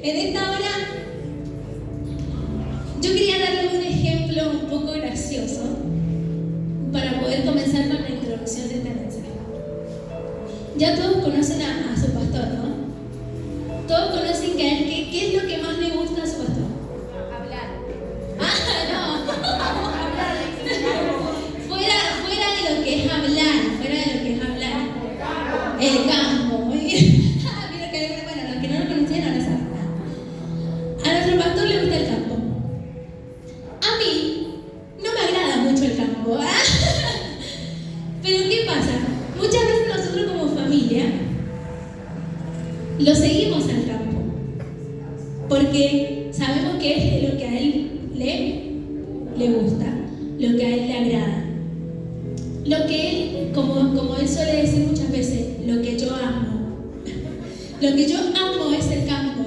En esta hora yo quería darle un ejemplo un poco gracioso para poder comenzar con la introducción de este mensaje. Ya todos conocen a su pastor, ¿no? Todos conocen que a él, ¿qué es lo que más le gusta a su pastor? Hablar. Ah, no. fuera de lo que es hablar, el campo, muy bien. Mira que, bueno, los que no lo conocían ahora saben. A nuestro pastor le gusta el campo. A mí no me agrada mucho el campo. Pero ¿qué pasa? Muchas veces nosotros como familia lo seguimos al campo porque sabemos que es lo que a él le gusta, lo que a él le agrada, lo que él, como él suele decir muchas veces, lo que yo amo. Lo que yo amo es el campo.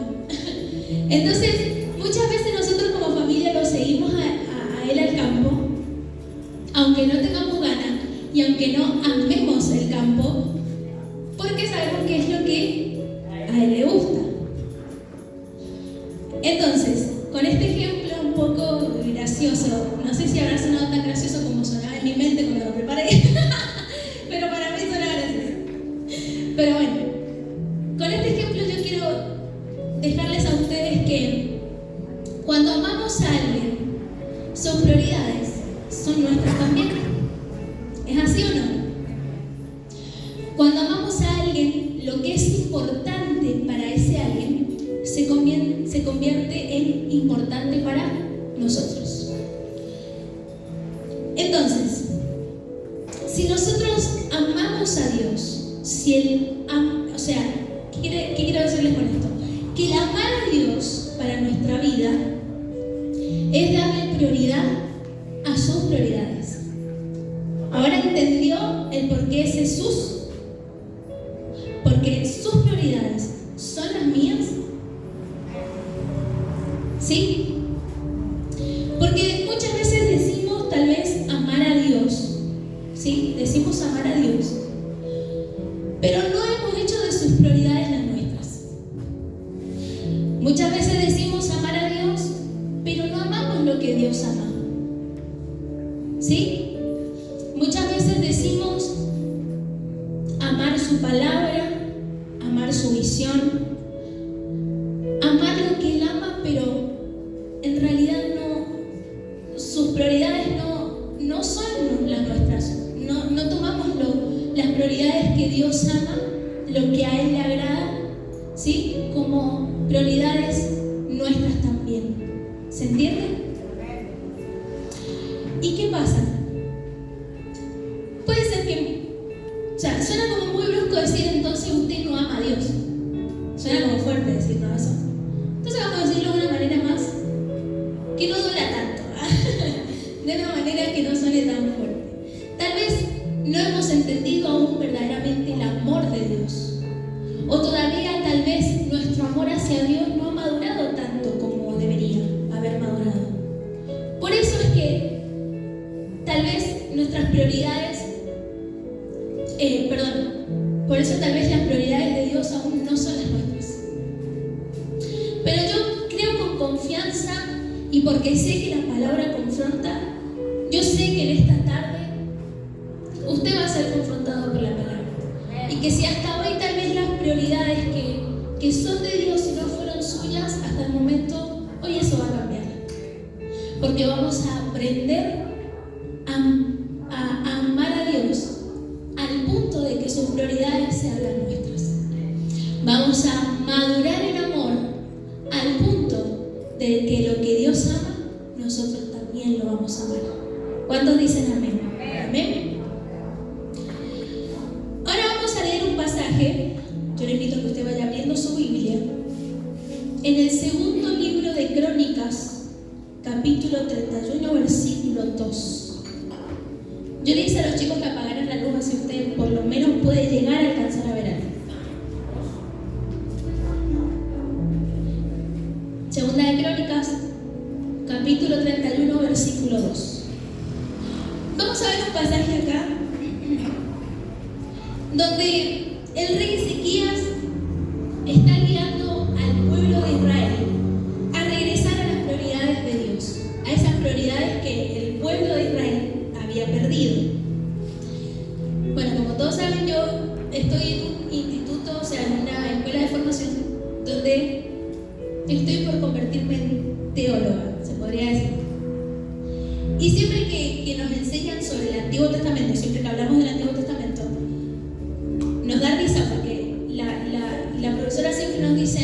Entonces, muchas veces nosotros como familia lo seguimos a él al campo, aunque no tengamos ganas y aunque no amemos el campo, porque sabemos que es lo que a él le gusta. Entonces, con este ejemplo un poco gracioso, no sé si habrá sonado tan gracioso como sonaba en mi mente cuando lo preparé, pero para mí suena gracioso. Pero bueno, con este ejemplo yo quiero dejarles a ustedes que cuando amamos a alguien, sus prioridades son nuestras también. ¿Es así o no? Cuando amamos a alguien, lo que es importante para ese alguien se convierte en importante para nosotros. Entonces, si nosotros amamos a Dios, ¿qué quiero decirles con esto? Que el amar a Dios para nuestra vida es darle prioridad a sus prioridades. Ahora entendió el por qué es Jesús. Porque sus prioridades son las mías. ¿Sí? Porque muchas veces decimos tal vez amar a Dios. ¿Sí? Decimos amar a Dios. Pero no hemos hecho de sus prioridades las nuestras. Muchas veces decimos amar a Dios, pero no amamos lo que Dios ama. ¿Sí? Muchas veces decimos amar su palabra, amar su visión, amar lo que Él ama, pero en realidad sus prioridades no son las nuestras. No tomamos las prioridades que Dios ama, lo que a Él le agrada, ¿sí? Como prioridades nuestras también. ¿Se entiende? ¿Y qué pasa? Puede ser que, suena como muy brusco decir entonces usted no ama a Dios. Suena como fuerte decir todo eso. Entonces vamos a decirlo de una manera más que no duela tanto, de una manera que no suene tan fuerte. Tal vez no hemos entendido aún verdaderamente el amor de Dios, o todavía tal vez nuestro amor hacia Dios no ha madurado tanto como debería haber madurado. Por eso es que tal vez nuestras prioridades, por eso tal vez las prioridades de Dios aún no son las nuestras. Pero yo creo con confianza, y porque sé que la palabra confronta, yo sé que en esta tarde usted va a ser confrontado por la palabra. Y que si hasta hoy tal vez las prioridades que son de Dios y no fueron suyas hasta el momento, hoy eso va a cambiar. Porque vamos a aprender a amar a Dios al punto de que sus prioridades sean las nuestras. Vamos a madurar en amor al punto de que lo que Dios ama, nosotros también lo vamos a amar. ¿Cuántos dicen amén? Amén. Ahora vamos a leer un pasaje. Yo le invito a que usted vaya abriendo su Biblia en el segundo libro de Crónicas, capítulo 31, versículo 2. Yo le hice a los chicos que apagaran la luz, así usted por lo menos puede llegar a alcanzar a ver algo. Segunda de Crónicas, capítulo 31, versículo 2. Vamos a ver un pasaje acá donde el rey Ezequías está guiando al pueblo de Israel convertirme en teóloga, se podría decir. Y siempre que nos enseñan sobre el Antiguo Testamento, siempre que hablamos del Antiguo Testamento, nos da risa porque la profesora siempre nos dice,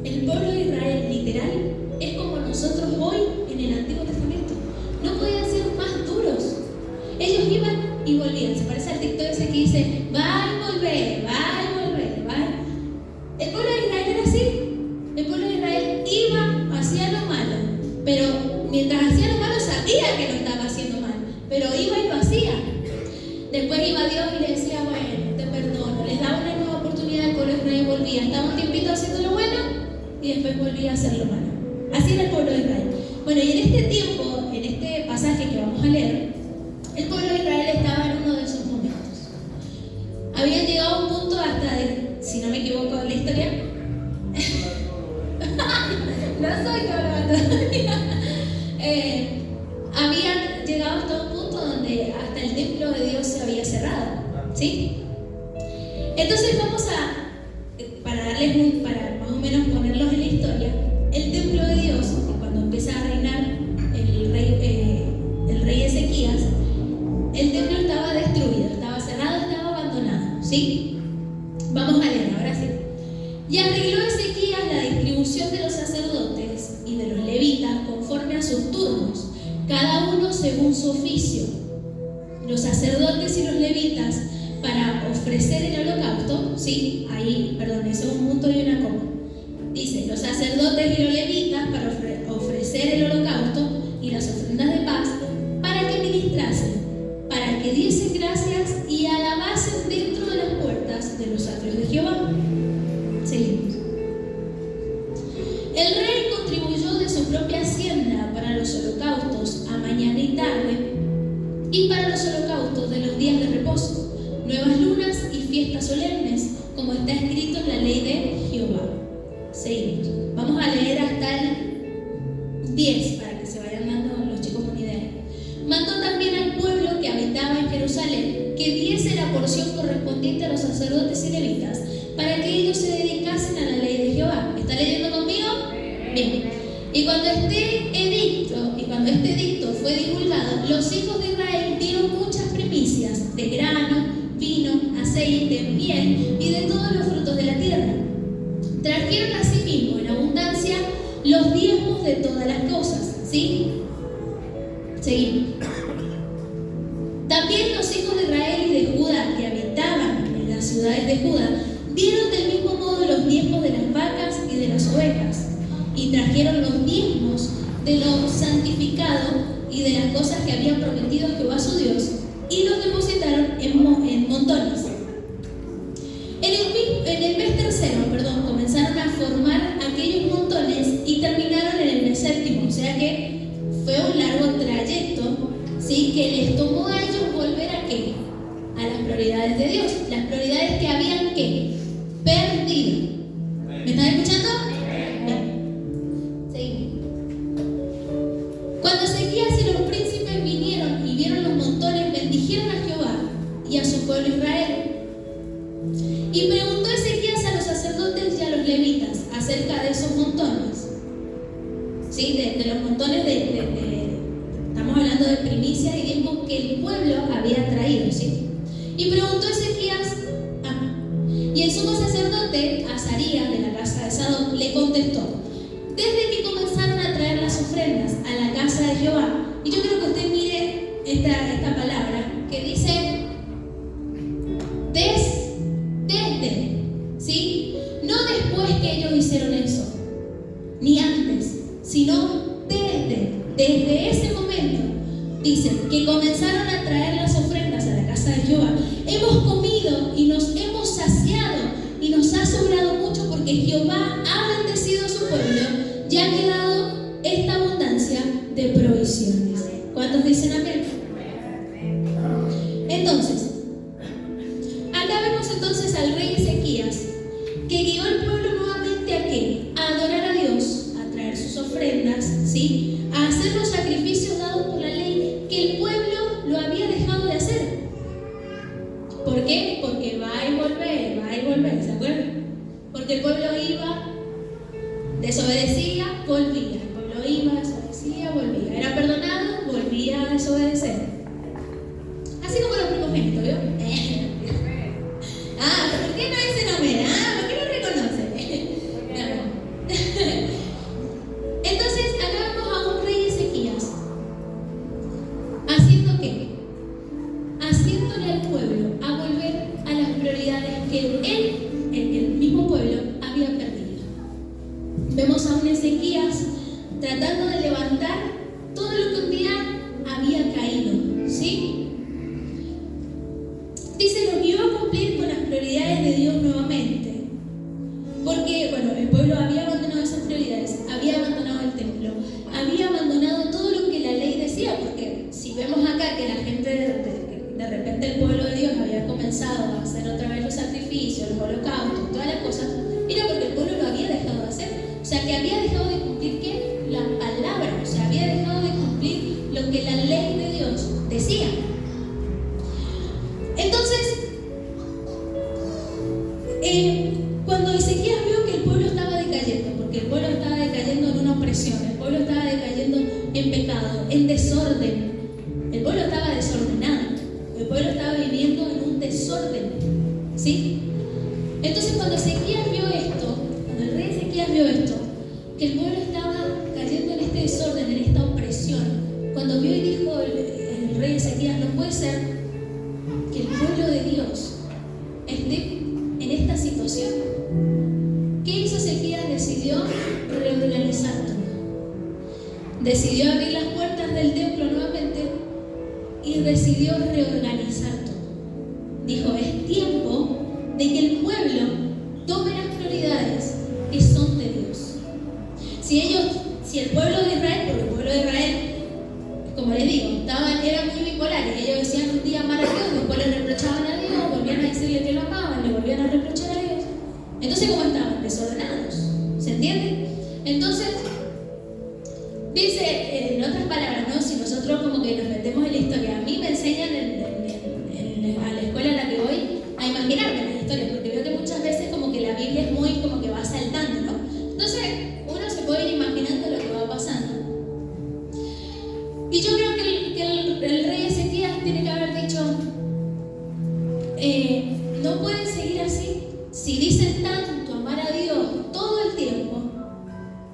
el pueblo de Israel literal es como nosotros hoy en el Antiguo Testamento. No podían ser más duros. Ellos iban y volvían. Se parece al TikTok ese que dice, va y volver, va y volver, va. El pueblo de Israel era así. El pueblo de Israel iba, hacía lo malo, pero mientras hacía lo malo sabía que lo estaba haciendo mal, pero iba y lo hacía. Después iba Dios y le decía, bueno, te perdono. Les daba una nueva oportunidad, el pueblo de Israel volvía. Estaba un tiempito haciendo lo bueno y después volvía a hacer lo malo. Así era el pueblo de Israel. Bueno, y en este tiempo, en este pasaje que vamos a leer, el pueblo de Israel estaba en uno de esos momentos. Habían llegado a un punto hasta de, si no me equivoco en la historia, no soy todavía. Habían llegado hasta un punto donde hasta el templo de Dios se había cerrado, ¿sí? Entonces vamos para más o menos ponerlos en la historia, el templo de Dios, cuando empieza a reinar el rey Ezequías, el templo estaba destruido, estaba cerrado, estaba abandonado, ¿sí? Vamos a leer, ahora sí. Y arregló Ezequías la distribución de los sacerdotes y de los levitas conforme a sus turnos, cada uno según su oficio. Los sacerdotes y los levitas para ofrecer el holocausto, ¿sí? Ahí, perdón, eso es un punto y una coma. Dice, los sacerdotes y los levitas para ofrecer el holocausto y las ofrendas de paz, para que ministrasen, para que diesen gracias y alabasen dentro de las puertas de los atrios de Jehová. Seguimos. El rey contribuyó de su propia hacienda para los holocaustos a mañana y tarde y para los holocaustos de los días de reposo, nuevas lunas y fiestas solemnes, como está escrito en la ley de Jehová. Seguimos. Vamos a leer hasta el 10 para que se vayan dando los chicos una idea. Mandó también al pueblo que habitaba en Jerusalén que diese la porción correspondiente a los sacerdotes y levitas, para que ellos se dedicasen a la ley de Jehová. ¿Está leyendo conmigo? Bien. Y cuando este edicto fue divulgado, los hijos de Israel dieron muchas primicias de grano, vino, aceite, miel y de todos los frutos de la tierra. Trajeron asimismo en abundancia los diezmos de todas las cosas, ¿sí? Seguimos. También los hijos de Israel y de Judá que habitaban en las ciudades de Judá dieron del mismo modo los diezmos de las vacas y de las ovejas, y trajeron los diezmos de lo santificado y de las cosas que habían prometido Jehová su Dios, y los depositaron en montones. En el mes tercero, comenzaron a formar aquellos montones y terminaron en el mes séptimo, o sea que fue un largo trayecto, ¿sí? Que les tomó a ellos volver a ¿qué? A las prioridades de Dios, las prioridades que habían ¿qué? Perdido. ¿Me están escuchando? Bien. Seguimos. Cuando Ezequías y los príncipes vinieron y vieron los montones, bendijeron a Jehová y a su pueblo Israel. Y preguntó Ezequías a los sacerdotes y a los levitas acerca de esos montones, ¿sí? De los montones estamos hablando de primicias y diezmos que el pueblo había traído, ¿sí? Y preguntó Ezequías, y el sumo sacerdote Azarías de la casa de Sadoc le contestó: desde que comenzaron a traer las ofrendas a la casa de Jehová. Y yo quiero que usted mire esta palabra que dice desde, ¿sí? No después que ellos hicieron eso, ni antes, sino desde ese momento. Dice que comenzaron a traer las ofrendas a la casa de Jehová. Hemos comido y nos hemos saciado y nos ha sobrado mucho, porque Jehová ha bendecido a su pueblo y ha quedado esta abundancia de provisiones. ¿Cuántos dicen amén? Entonces, acá vemos entonces al rey Ezequías, que guió al pueblo nuevamente a ¿qué? A adorar a Dios, a traer sus ofrendas, ¿sí? A hacer los sacrificios dados por la ley, que el pueblo lo había dejado de hacer. ¿Por qué? Porque va y volver, ¿se acuerdan? Porque el pueblo iba, desobedecía, volvía. El pueblo iba, desobedecía, volvía. Era perdonado, volvía a desobedecer. Así como los primogénitos, ¿vio? ¿Por qué no dice nombre? ¿Por qué no reconoce? Entonces, acá vemos a un rey Ezequías. ¿Haciendo qué? Haciéndole al pueblo a volver a las prioridades que el mismo pueblo había perdido. Vemos a un Ezequías tratando de levantar todo lo que un día había caído, ¿sí? Dice, lo guió a cumplir con las prioridades de Dios nuevamente. Porque, bueno, el pueblo había abandonado esas prioridades, había abandonado el templo, había abandonado todo lo que la ley decía, porque si vemos acá que la gente, de repente el pueblo de Dios había comenzado a hacer otra vez los sacrificios, los holocaustos, todas las cosas, era porque el pueblo lo había dejado de hacer. O sea, que había dejado de cumplir, ¿qué? La palabra, o sea, había dejado de cumplir lo que la ley de Dios decía. Entonces, cuando Ezequías vio que el pueblo estaba decayendo, porque el pueblo estaba decayendo en una opresión, el pueblo estaba decayendo en pecado, en desorden, el pueblo estaba desordenado, el pueblo estaba viviendo en un desorden, ¿sí? Entonces, cuando Ezequías vio esto, cuando el rey Ezequías vio esto, que el pueblo estaba cayendo en este desorden, en esta opresión, cuando vio y dijo el rey Ezequías, no puede ser que el pueblo de Dios esté en esta situación. ¿Qué hizo Ezequías? Decidió reorganizar todo. Decidió abrir las puertas del templo nuevamente y decidió reorganizar todo. Dijo, es tiempo de que el pueblo tome las prioridades que son de Dios. Si el pueblo de Israel, porque el pueblo de Israel, como les digo, eran muy bipolares. Ellos decían un día amar a Dios, después le reprochaban a Dios, volvían a decirle que lo amaban, le volvían a reprochar a Dios. Entonces, ¿cómo estaban? Desordenados. ¿Se entiende? Entonces, dice, en otras palabras, ¿no? Si nosotros como que nos metemos en la historia, a mí me enseñan a la escuela a la que voy a imaginarme las historias, porque veo que muchas veces como que la Biblia es muy como que va saltando, ¿no? Entonces, uno se puede ir imaginando lo que va pasando. Y yo creo que el rey Ezequías tiene que haber dicho, no pueden seguir así. Si dicen tanto amar a Dios todo el tiempo,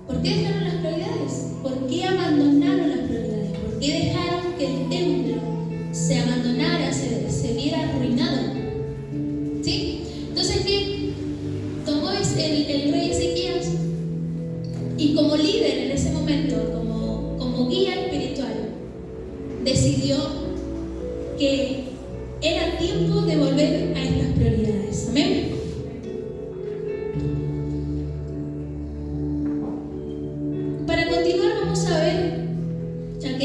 ¿por qué dejaron las prioridades? ¿Por qué abandonaron las prioridades? ¿Por qué dejaron que el templo se abandonara, se viera arruinado? ¿Sí? Entonces, ¿qué? Tomó el rey Ezequías y como líder en ese momento, como guía espiritual, decidió que era tiempo de volver a estas prioridades. ¿Amén? Para continuar vamos a ver, para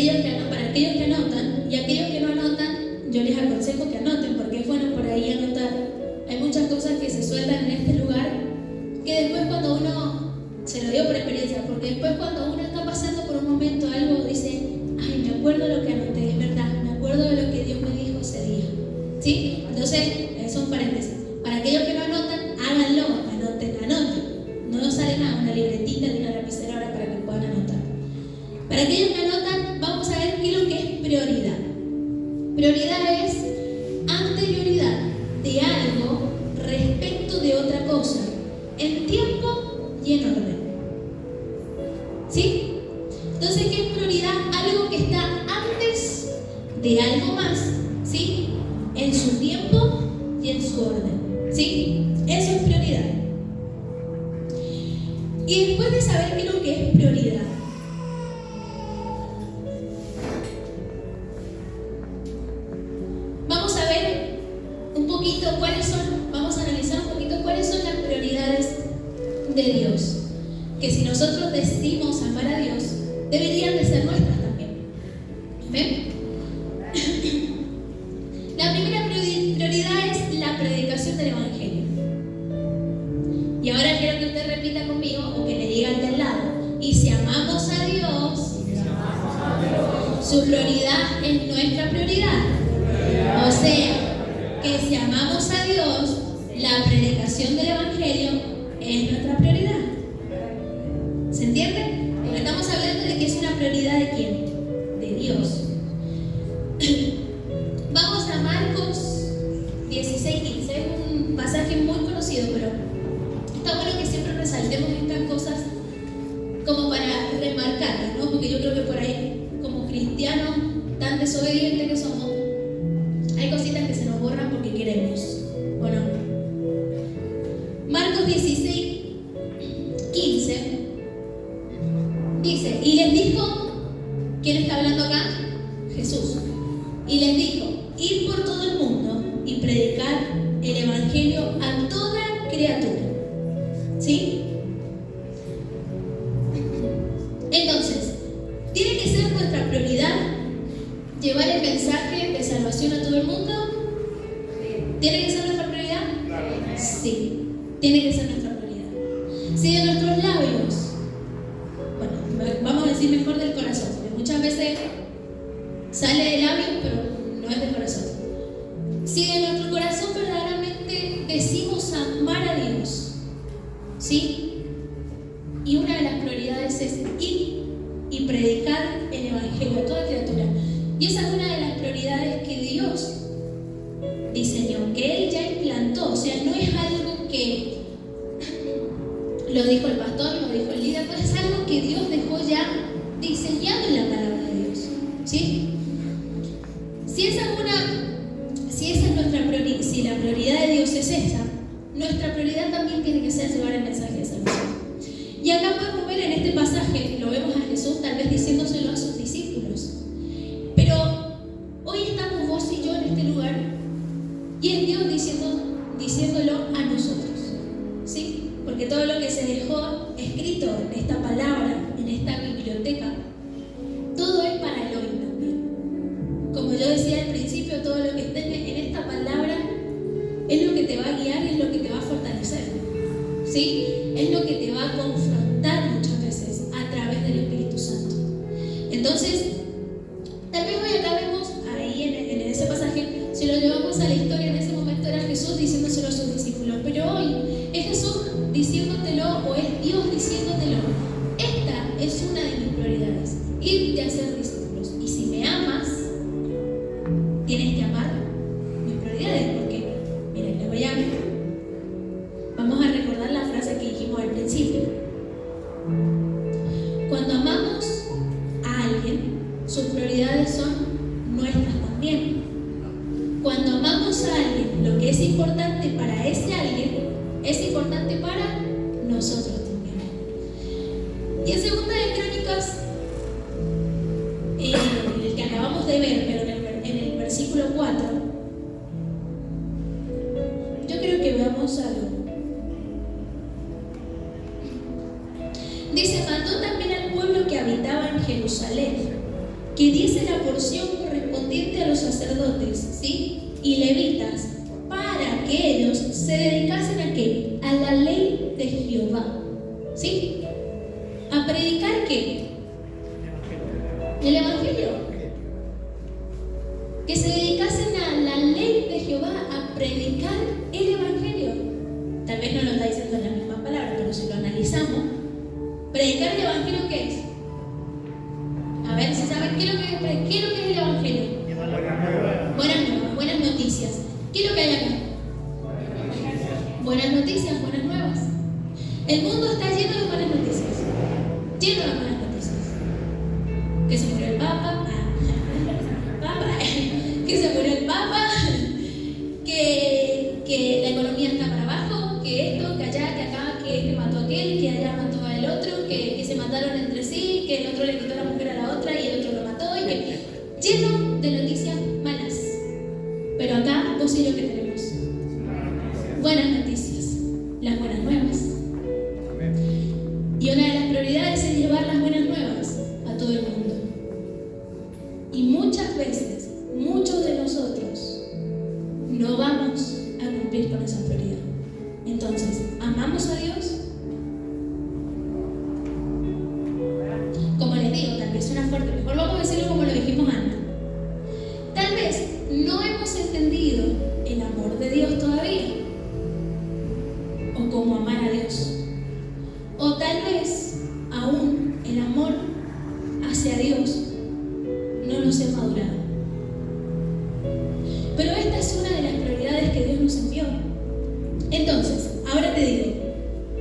aquellos que anotan y aquellos que no anotan, yo les aconsejo que anoten, porque es bueno por ahí anotar. Hay muchas cosas que se sueltan en este lugar, que después cuando uno, se lo digo por experiencia, porque después cuando uno está pasando por un momento algo, dice, ay, me acuerdo de lo que anoté, es verdad, me acuerdo de lo que Dios me dijo ese día. ¿Sí? Entonces, eso es un paréntesis. Para aquellos que no anotan, háganlo, anoten. No sale nada, una libretita de una lapicera ahora para que puedan anotar. Para aquellos que anotan, vamos a ver qué es lo que es prioridad. Prioridad es anterioridad de algo respecto de otra cosa, en tiempo y en orden. ¿Sí? Entonces, ¿qué es prioridad? Algo que está antes de algo más, ¿sí? En su tiempo y en su orden, ¿sí? Eso es prioridad. Y después de saber qué es lo que es prioridad, vamos a ver un poquito vamos a analizar un poquito cuáles son las prioridades de Dios. Que si nosotros decimos amar a Dios, deberían de ser nuestras también. ¿Ven? La primera prioridad es la predicación del Evangelio. Y ahora quiero que usted repita conmigo o que le diga al de al lado. Y si amamos a Dios, su prioridad es nuestra prioridad. O sea, que si amamos a Dios, la predicación del Evangelio es nuestra prioridad. ¿Se entiende? Dios. Vamos a Marcos 16:15, es un pasaje muy conocido, pero está bueno que siempre resaltemos estas cosas como para remarcarlas, ¿no? Porque yo creo que por ahí, como cristianos tan desobedientes que somos, hay cositas que se nos borran porque queremos, ¿o no? Marcos 16:15 dice, y les dijo, ¿quién está hablando acá? Jesús. Y les dijo, id por todo el mundo y predicar el evangelio a toda criatura. ¿Sí? Entonces, ¿tiene que ser nuestra prioridad llevar el mensaje de salvación a todo el mundo? ¿Tiene que ser nuestra prioridad? Sí, tiene que ser nuestra prioridad. Si de nuestros labios, bueno, vamos a decir mejor del corazón, porque muchas veces sale de labios, pero no es del corazón. Si de nuestro corazón verdaderamente decimos amar a Dios, ¿sí? Y una de las prioridades es ir y predicar el evangelio a toda criatura. Y esa es una de las prioridades que Dios diseñó, que Él ya implantó. O sea, no es algo que lo dijo el pastor, lo dijo el líder, no es algo que Dios dejó ya diseñado en la palabra de Dios, ¿sí? Si la prioridad de Dios es esa, nuestra prioridad también tiene que ser llevar el mensaje de salvación. Y acá podemos ver en este pasaje, lo vemos a Jesús tal vez diciéndoselo a sus discípulos. Pero hoy estamos vos y yo en este lugar y es Dios diciéndolo a nosotros, ¿sí? Porque todo lo que se dejó escrito en esta palabra, en esta biblioteca, todo es para el hoy también. Como yo decía al principio, todo lo que esté en esta palabra es lo que te va a guiar y es lo que te va a fortalecer, ¿sí? Es lo que te va a confrontar muchas veces a través del Espíritu Santo. Entonces, tal vez hoy acá vemos ahí en ese pasaje, si lo llevamos a la historia, en ese momento era Jesús diciéndoselo a sus discípulos, pero hoy es Jesús diciéndotelo o es Dios diciéndotelo. Esta es una de mis prioridades, irte a ser discípulos. Y si me amas, tienes que amar mis prioridades, porque, miren, vamos a recordar la frase que dijimos al principio. Cuando amamos a alguien, sus prioridades son nuestras también. Cuando amamos a alguien, lo que es importante para ese alguien es importante para nosotros también. Y en Segunda de Crónicas, el que acabamos de ver, pero en el versículo 4, yo creo que veamos algo. Dice, mandó también al pueblo que habitaba en Jerusalén que diese la porción correspondiente a los sacerdotes, ¿sí? Y levitas, para que ellos se dedicasen ¿a qué? A la ley de Jehová, ¿sí? ¿A predicar qué? El evangelio. Que se dedicasen a la ley de Jehová, a predicar el evangelio. Tal vez no lo está diciendo en la misma palabra, pero si lo analizamos, predicar el evangelio, ¿qué es? A ver si saben qué es lo que es el evangelio. Buenas nuevas, buenas noticias. ¿Qué es lo que hay acá? Buenas noticias, buenas nuevas. El mundo está lleno de buenas noticias. Lleno de buenas noticias. Que se murió el Papa. Que se murió el Papa. Que la economía está para abajo. Que esto, que allá, que acá, que este mató a aquel, que allá mató al otro, que se mataron entre sí, que el otro le quitó la mujer a la otra y el otro lo mató. Y que lleno de noticias malas. Pero acá vos y yo que tenemos buenas noticias, las buenas nuevas. Y una de las prioridades es llevar las buenas nuevas a todo el mundo. Y muchas veces, muchos de nosotros no vamos a cumplir con esa prioridad. Entonces, ¿amamos a Dios? Como les digo, tal vez suena fuerte, mejor vamos a decirlo como lo dijimos antes. Tal vez no hemos entendido el amor de Dios todavía, o cómo amar a Dios, o tal vez aún el amor hacia Dios no lo Entonces, ahora te digo,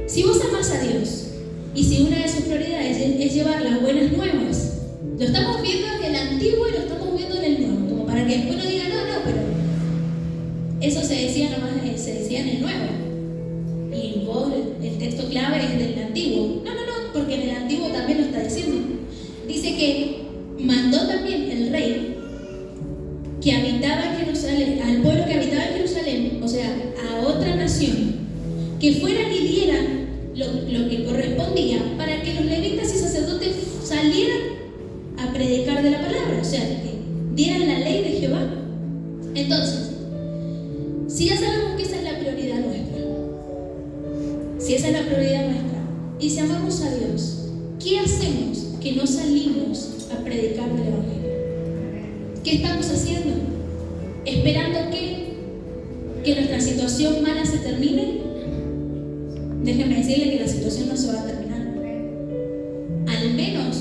si vos amás a Dios y si una de sus prioridades es llevar las buenas nuevas, lo estamos viendo en el antiguo y lo estamos viendo en el nuevo, como para que después no digan, no, pero eso se decía nomás, se decía en el nuevo. Y vos, el texto clave es del antiguo. No, porque en el antiguo también lo está diciendo. Dice que mandó también el rey que habitaba en Jerusalén, al pueblo que habitaba en Jerusalén, o sea, a otra nación, que fueran y dieran lo que correspondía para que los levitas y sacerdotes salieran a predicar de la palabra, o sea, que dieran la ley de Jehová. Entonces, si ya sabemos que esa es la prioridad nuestra, si esa es la prioridad nuestra, y si amamos a Dios, ¿qué hacemos que no salimos a predicar del Evangelio? ¿Qué estamos haciendo? ¿Esperando que nuestra situación mala se termine? Déjenme decirle que la situación no se va a terminar. Al menos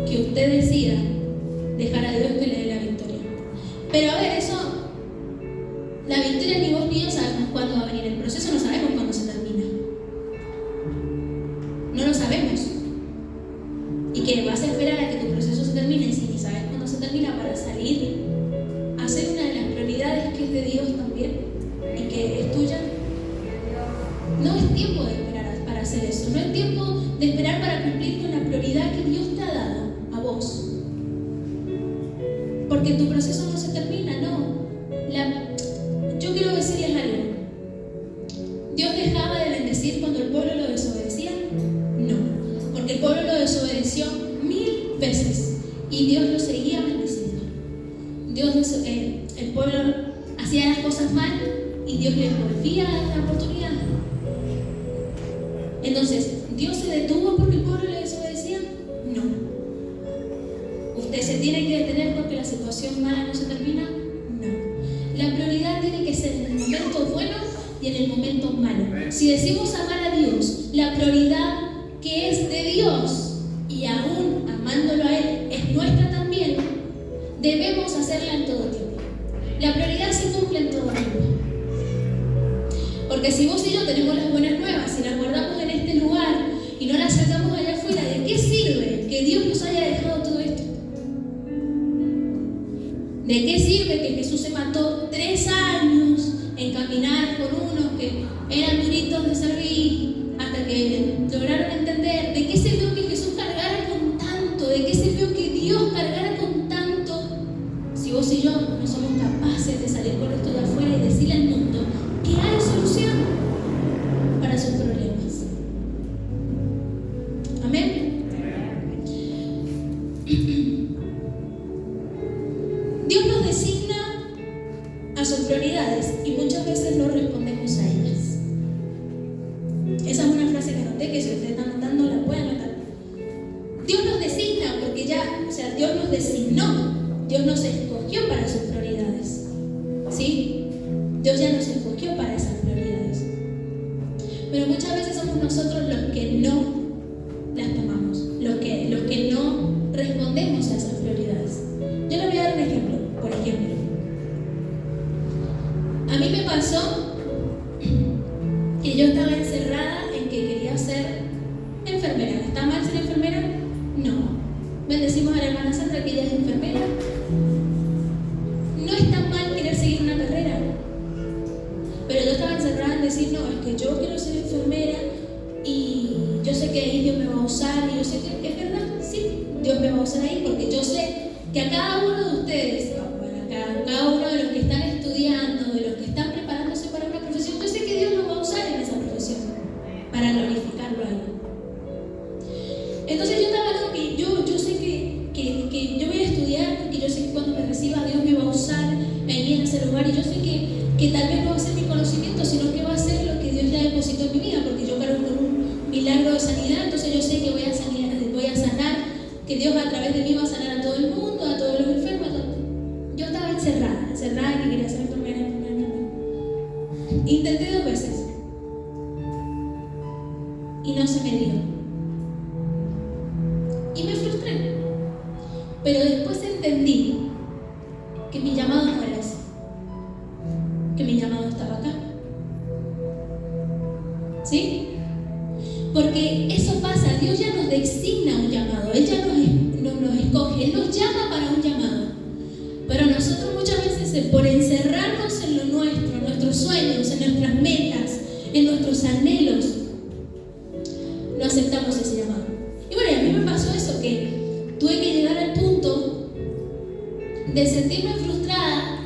que usted decida dejar a Dios que le dé la victoria. Pero a ver, eso, la victoria ni vos ni yo sabemos cuándo va a venir. El proceso no sabemos cuándo se termina. No lo sabemos. Y que vas a esperar a que tu proceso se termine si ni sabes cuándo se termina para salir a hacer una de las prioridades que es de Dios también y que es tuya. No es tiempo de esperar para hacer eso. No es tiempo de esperar para cumplir con la prioridad que Dios te ha dado a vos. Porque tu proceso no se termina, no. Yo quiero decirles algo. ¿Dios dejaba de bendecir cuando el pueblo lo desobedecía? No. Porque el pueblo lo desobedeció 1000 veces y Dios lo seguía bendiciendo. El pueblo hacía las cosas mal y Dios les volvía a dar la oportunidad. Entonces, ¿Dios se detuvo porque el pueblo le desobedecía? No. ¿Usted se tiene que detener porque la situación mala no se termina? No. La prioridad tiene que ser en el momento bueno y en el momento malo. Si decimos amar a Dios, la prioridad que es de Dios y aún amándolo a Él es nuestra también, debemos hacerla en todo tiempo. La prioridad se cumple en todo tiempo. Porque si vos y yo tenemos las buenas nuevas y las guardamos en este lugar y no las sacamos allá afuera, ¿de qué sirve que Dios nos haya dejado todo esto? ¿De qué sirve que Jesús se mató 3 años en caminar con unos que eran duritos de servir hasta que lograron entender? ¿De qué sirvió que Jesús cargara con tanto? ¿De qué sirvió que Dios cargara con tanto? Si vos y yo no somos capaces de salir con esto de afuera y decirle al mundo que hay solución para sus problemas. Amén. Dios nos designa a sus prioridades y muchas veces no respondemos a ellas. Esa es una frase que anoté, que si ustedes están anotando la pueden anotar. Dios nos designa porque Dios nos designó, Dios nos escogió para sus prioridades. ¿Sí? Dios ya nos escogió para esas prioridades. Pero muchas veces somos nosotros los que no las tomamos, los que no respondemos a esas prioridades. Yo les voy a dar un ejemplo. Por ejemplo, a mí me pasó que yo estaba encerrada en que quería ser enfermera. ¿Está mal ser enfermera? No. Bendecimos a la hermana Sandra que ella es enfermera. No es tan mal querer seguir una carrera. Pero yo estaba encerrada en decir, no, es que yo quiero ser enfermera y yo sé que ahí Dios me va a usar y yo sé que es verdad, sí, Dios me va a usar ahí porque yo sé que a cada uno de ustedes, a cada uno de los que están estudiando, de los que están preparándose para una profesión, yo sé que Dios los va a usar en esa profesión para glorificarlo a Él. Entonces yo estaba loca y yo sé que yo voy a estudiar porque yo sé que cuando me reciba Dios me va a usar ahí en ese lugar y yo sé que tal vez no va a ser mi conocimiento, sino que va a ser lo que Dios ya depositó en mi vida, porque yo cargo con un milagro de sanidad, entonces yo sé que voy a sanar, que Dios a través de mí va a sanar a todo el mundo, a todos los enfermos, a todo. Yo estaba encerrada y que quería ser enfermera. Intenté 2 veces y no se me dio. Y me frustré. Pero después entendí que mi llamado no era ese, que mi llamado estaba acá. ¿Sí? Porque eso pasa, Dios ya nos designa un llamado, Él ya nos escoge, Él nos llama para un llamado. Pero nosotros muchas veces, por encerrarnos en lo nuestro, en nuestros sueños, en nuestras metas, en nuestros anhelos, no aceptamos ese llamado. Y bueno, a mí me pasó eso, que tuve que llegar al punto de sentirme frustrada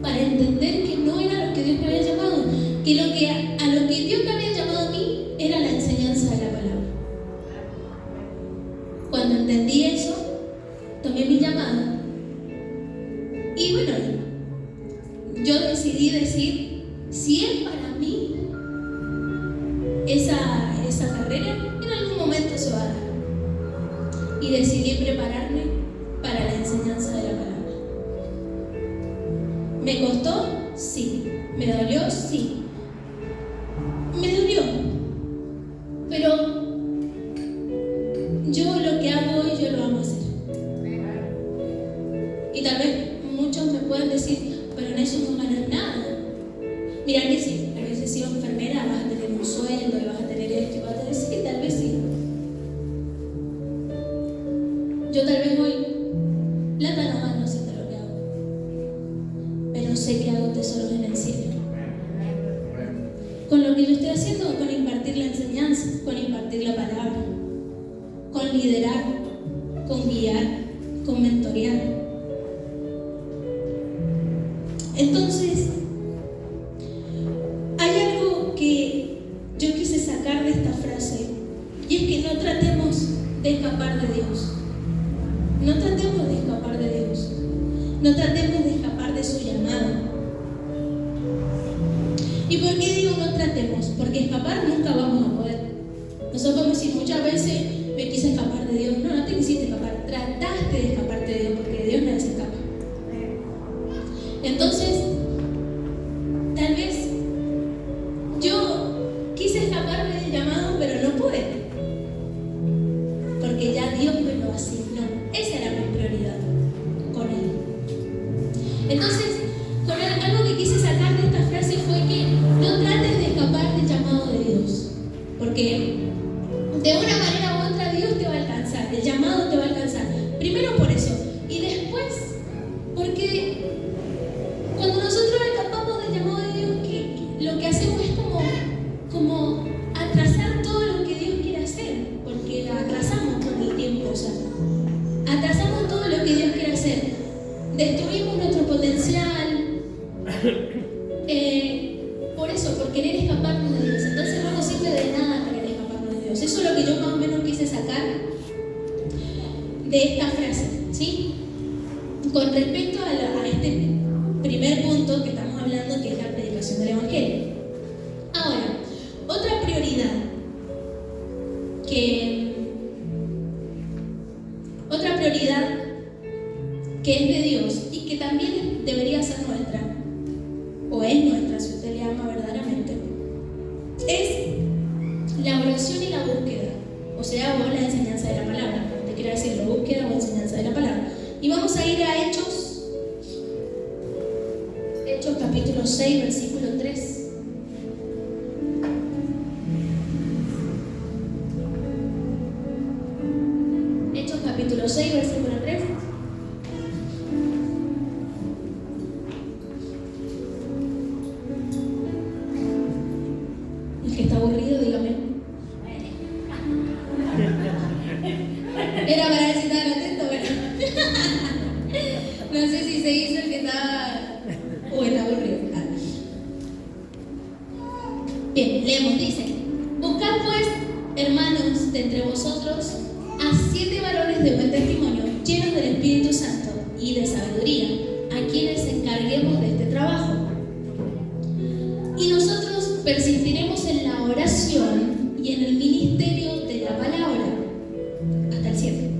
para entender que no era lo que Dios me había llamado, que a lo que Dios me había llamado a mí era la enseñanza de la palabra. Cuando entendí eso, tomé mi llamado y bueno, yo decidí decir, si es para mí esa carrera, en algún momento se va a dar. Y decidí prepararme para la enseñanza de la palabra. ¿Me costó? Sí. ¿Me dolió? Sí. Me dolió. Pero yo lo que hago hoy, yo lo amo hacer. Y tal vez muchos me puedan decir, pero en eso no ganas nada. Mira que sí, a veces sido enfermera, vas a tener un sueldo y vas a tener esto y vas a tener, sí, tal vez sí. Yo tal vez hoy plata no gano haciendo lo que hago, pero sé que hago tesoros en el cielo. Con lo que yo estoy haciendo, con impartir la enseñanza, con impartir la palabra, con liderar, con guiar, con mentorear. Entonces, hay algo que yo quise sacar de esta frase, y es que no tratemos de escapar de Dios. No tratemos de escapar de Dios. No tratemos de escapar de su llamado. ¿Y por qué digo no tratemos? Porque escapar nunca vamos a poder. Nosotros podemos decir muchas veces, me quise escapar de Dios. No, no te quisiste escapar. Trataste de escaparte de Dios, porque de Dios nadie se escapa. Entonces, tal vez yo quise escaparme del llamado, pero no pude. Porque ya Dios me lo asignó. Esa era mi prioridad con Él. Entonces, algo que quise sacar de esta frase fue que no trates de escapar del llamado de Dios. Porque de una manera u otra Dios te va a alcanzar. El llamado te va a alcanzar. Primero por eso. Y después, porque cuando nosotros escapamos del llamado de Dios, lo que hacemos es como atrasar todo lo que Dios quiere hacer, porque lo atrasamos con el tiempo, o sea, atrasamos todo lo que Dios quiere hacer, destruimos nuestro potencial, por eso, por querer escaparnos de Dios. Entonces no nos sirve de nada querer escaparnos de Dios. Eso es lo que yo más o menos quise sacar de esta frase, ¿sí? Con respecto a este primer punto que estamos hablando, que es la predicación del Evangelio. Ahora, otra prioridad que es de Dios y que también debería ser nuestra, o es nuestra si usted le ama verdaderamente, es la oración y la búsqueda, o sea, o la enseñanza de la palabra. Te quiero decir la búsqueda o enseñanza de la palabra. Y vamos a ir a Hechos capítulo 6, versículo 3. Hechos capítulo 6, versículo 3. El que está aburrido, dígame. Era para ver si estaban atentos, pero no sé si se hizo el que estaba o está aburrido. Bien, leemos, dice: buscad pues, hermanos, de entre vosotros a 7 varones de buen testimonio, llenos del Espíritu Santo y de sabiduría, a quienes encarguemos de este trabajo. Y nosotros persistiremos en la oración y en el ministerio de la palabra. Hasta el 7.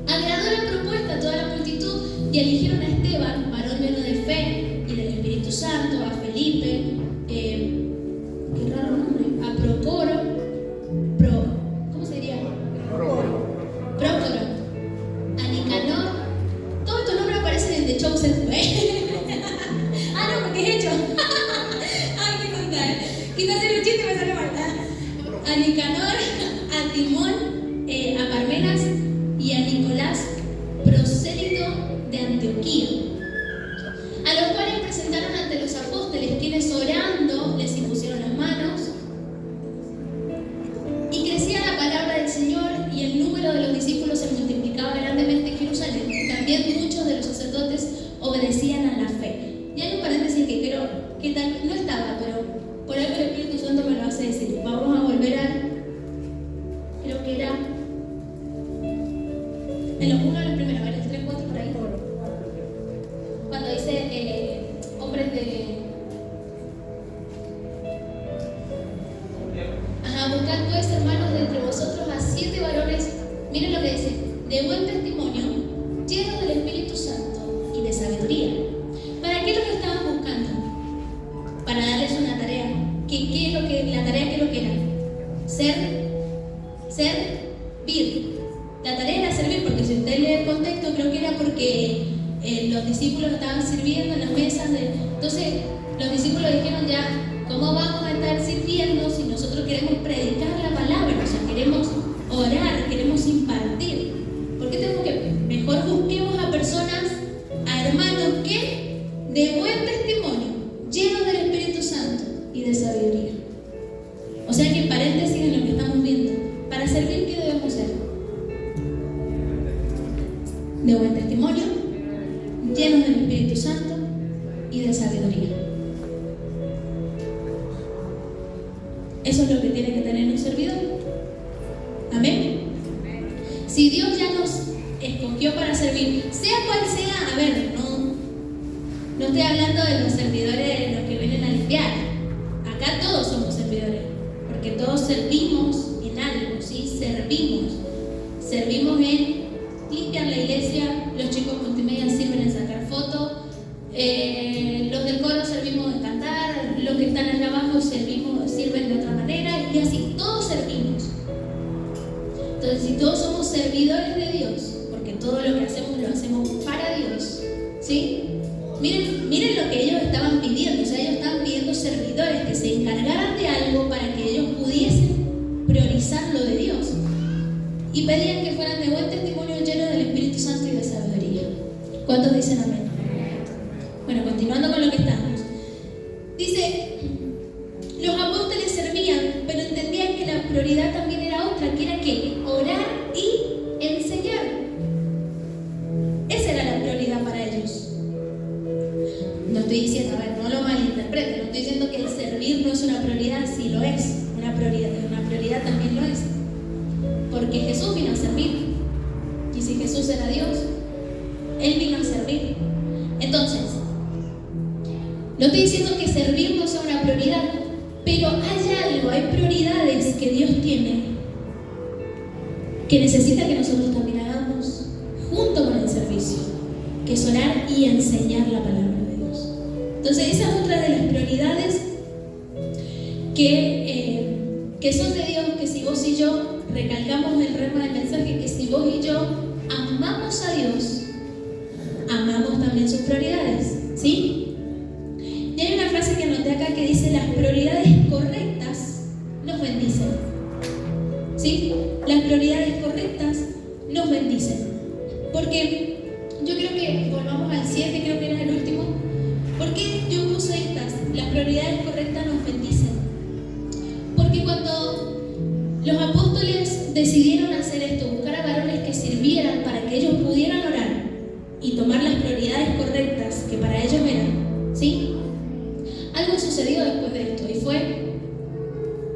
Agradó la propuesta a toda la multitud y eligieron a Esteban, varón lleno de fe y del Espíritu Santo, a Felipe, qué raro nombre, a Procoro, ¿cómo se diría? Procoro, a Nicanor. Todos estos nombres aparecen en The Chosen. Ah, no, porque es hecho. Ay, qué contar. Quise hacer un chiste y me salió mal. A Nicanor, a Timón, a Parmenas y a Nicolás, prosélito de Antioquía, a los cuales presentaron ante los apóstoles, quienes orando les impusieron las manos, y crecía la palabra del Señor, y el número de los discípulos se multiplicaba grandemente en Jerusalén. También muchos de los sacerdotes obedecían a la fe. Y hay un paréntesis que creo que tal, no estaba, pero por algo el Espíritu Santo me lo hace decir. Vamos a volver al, creo que era uno de los primeros, a ver, el 3, 4 por ahí. Cuando dice hombres de... buscad pues, hermanos, de entre vosotros a 7 varones, miren lo que dice, de buen testimonio, llenos del Espíritu Santo y de sabiduría. ¿Para qué los estaban buscando? Para darles una tarea. ¿Qué es lo que, la tarea qué es lo que era? Servir. La tarea era servir, porque si usted lee el contexto, creo que era porque los discípulos estaban sirviendo en las mesas. Entonces, los discípulos dijeron ya, ¿cómo vamos a estar sirviendo si nosotros queremos predicar la palabra? O sea, queremos orar, queremos impartir. ¿Por qué tenemos que? Mejor busquemos a personas, a hermanos que de buen testimonio, llenos del Espíritu Santo y de sabiduría. O sea que en paréntesis en lo que estamos viendo, para servir, ¿qué debemos ser? De buen testimonio, llenos del Espíritu Santo y de sabiduría. Eso es lo que tiene que tener un servidor. Amén. Si Dios ya nos escogió para servir, sea cual sea, a ver, no estoy hablando de los servidores, los que vienen a limpiar. Acá todos somos servidores, porque todos servimos en algo, ¿sí? Servimos en limpiar la iglesia, los chicos multimedia sirven en sacar fotos, los del coro servimos en cantar, los que están allá abajo sirven de otra manera, y así, todos servimos. Entonces, si todos somos servidores de Dios, porque todo lo que hacemos lo hacemos para Dios, ¿sí? Miren lo que ellos estaban pidiendo. O sea, ellos estaban pidiendo servidores que se encargaran de algo para que ellos pudiesen priorizar lo de Dios, y pedían que fueran de buen testimonio, llenos del Espíritu Santo y de sabiduría. ¿Cuántos dicen amén? Bueno, continuando con lo que estamos, dice, los apóstoles servían, pero entendían que la prioridad también era otra, que era ¿qué? Orar y enseñar. Esa era la prioridad para ellos. No estoy diciendo, a ver, no lo malinterpreten, no estoy diciendo que el servir no es una prioridad, sí lo es, una prioridad también lo es, porque Jesús vino a servir, y si Jesús era Dios, Él vino a servir. Entonces, no estoy diciendo que servir no sea una prioridad, pero hay prioridades que Dios tiene que necesita que nosotros también hagamos junto con el servicio, que es orar y enseñar la palabra de Dios. Entonces, esa es otra de las prioridades que son de Dios, que si vos y yo recalcamos el rema del mensaje, que si vos y yo amamos a Dios, amamos también sus prioridades, ¿sí? Y hay una frase que anoté acá que dice: las prioridades correctas nos bendicen, ¿sí? Las prioridades correctas nos bendicen. Porque yo creo que, volvamos al 7, creo que era el último. ¿Por qué yo puse estas? Las prioridades correctas nos bendicen. Porque cuando los apóstoles decidieron hacer esto, buscar a varones que sirvieran para que ellos pudieran orar y tomar las prioridades correctas que para ellos eran, ¿sí? Algo sucedió después de esto, y fue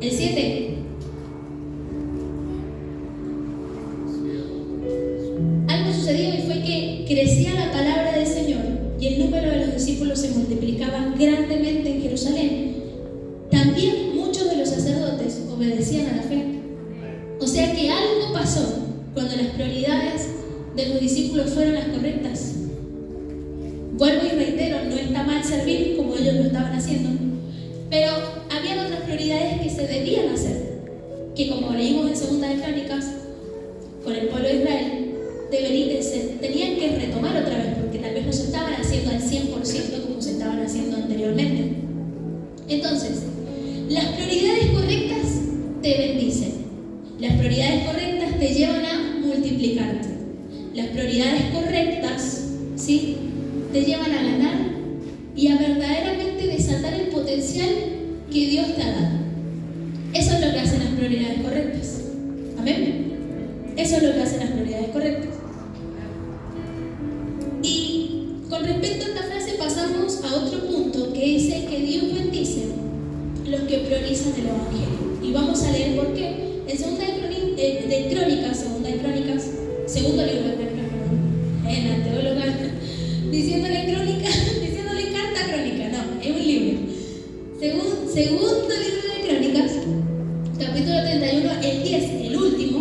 el 7. Algo sucedió y fue que crecía la palabra del Señor y el número de los discípulos se multiplicaba grandemente en Jerusalén. También muchos de los sacerdotes obedecían a la fe. O sea que algo pasó cuando las prioridades de los discípulos fueron las correctas. Vuelvo y reitero, no está mal servir como ellos lo estaban haciendo, pero habían otras prioridades que se debían hacer, que como leímos en Segunda de Crónicas, con el pueblo de Israel, tenían que retomar otra vez, porque tal vez no se estaban haciendo al 100% como se estaban haciendo anteriormente. Entonces, Las prioridades correctas te bendicen. Las prioridades correctas te llevan a multiplicarte. Las prioridades correctas, ¿sí?, te llevan a ganar y a verdaderamente desatar el potencial que Dios te ha dado. Eso es lo que hacen las prioridades correctas. ¿Amén? Eso es lo que hacen las prioridades correctas. Y con respecto a esta frase pasamos a otro punto, que es el que Dios bendice los que priorizan el Evangelio. Y vamos a leer por qué. En segundo libro de Crónicas, en la teóloga, diciéndole carta crónica, no, es un libro. Segundo libro de Crónicas, capítulo 31, el 10, el último,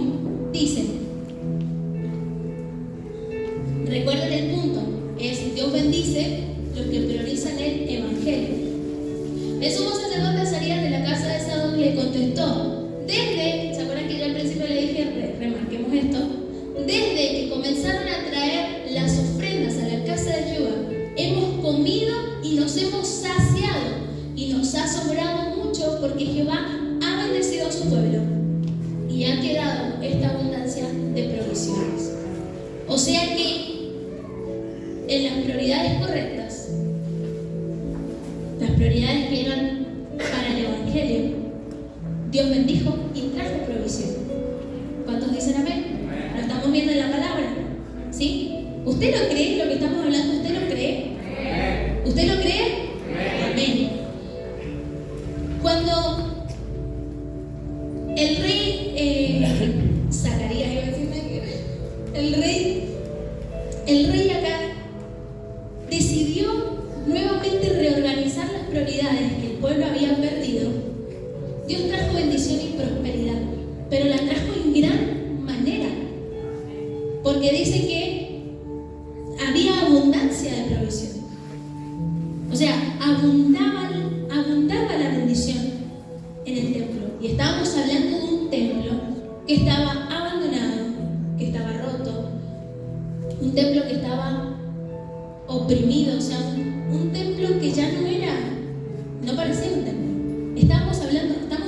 dice, recuerden el punto, es Dios bendice los que priorizan el Evangelio. El sumo sacerdote Azarías de la casa de Sadoc le contestó, ¿se acuerdan que yo al principio le dije, remarquemos esto? Desde que comenzaron a traer las ofrendas a la casa de Jehová, hemos comido y nos hemos saciado, y nos ha sobrado mucho porque Jehová ha bendecido a su pueblo y ha quedado esta abundancia de provisiones. O sea que en las prioridades correctas, las prioridades que eran para el Evangelio, Dios bendijo y trajo provisión. ¿Cuántos dicen amén? Lo estamos viendo en la palabra, ¿sí? ¿Usted lo cree lo que estamos hablando? ¿Usted lo cree? ¿Usted lo cree? Amén. Cuando el rey Zacarías, iba a decir, el rey acá decidió nuevamente reorganizar las prioridades que el pueblo había perdido. Dios trajo bendición y prosperidad, pero la trajo en gran manera, porque dice que había abundancia de provisión. O sea, abundaba la bendición en el templo. Y estábamos hablando de un templo que estaba abandonado, que estaba roto, un templo que estaba oprimido, o sea, un templo que ya no parecía un templo. Estamos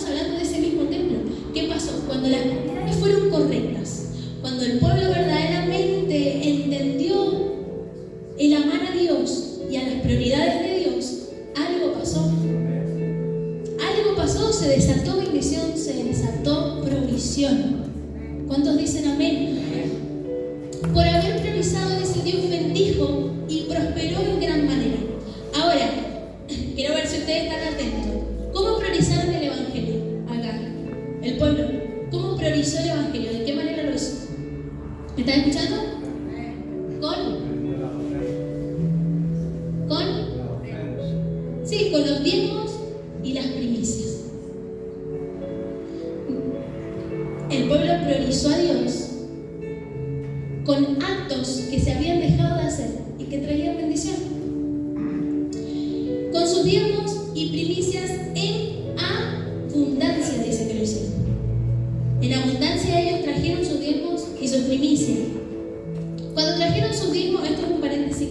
hablando de ese mismo templo. ¿Qué pasó? Cuando las prioridades fueron correctas, cuando el pueblo verdaderamente entendió el amar a Dios y a las prioridades de Dios, algo pasó, se desató bendición, se desató provisión. ¿Cuántos dicen amén? Por haber priorizado, dice, Dios bendijo y prosperó en gran manera. Ahora, quiero ver si ustedes están atentos. ¿Cómo priorizaron el Evangelio acá? El pueblo. ¿Cómo priorizó el Evangelio? ¿De qué manera lo hizo? ¿Me están escuchando? Sí, con los diezmos y las primicias. El pueblo priorizó a Dios con actos que se habían dejado de hacer y que traían bendición. Con sus diezmos y primicias en abundancia, dice que lo hicieron. En abundancia ellos trajeron sus diezmos y sus primicias. Cuando trajeron sus diezmos, esto es un paréntesis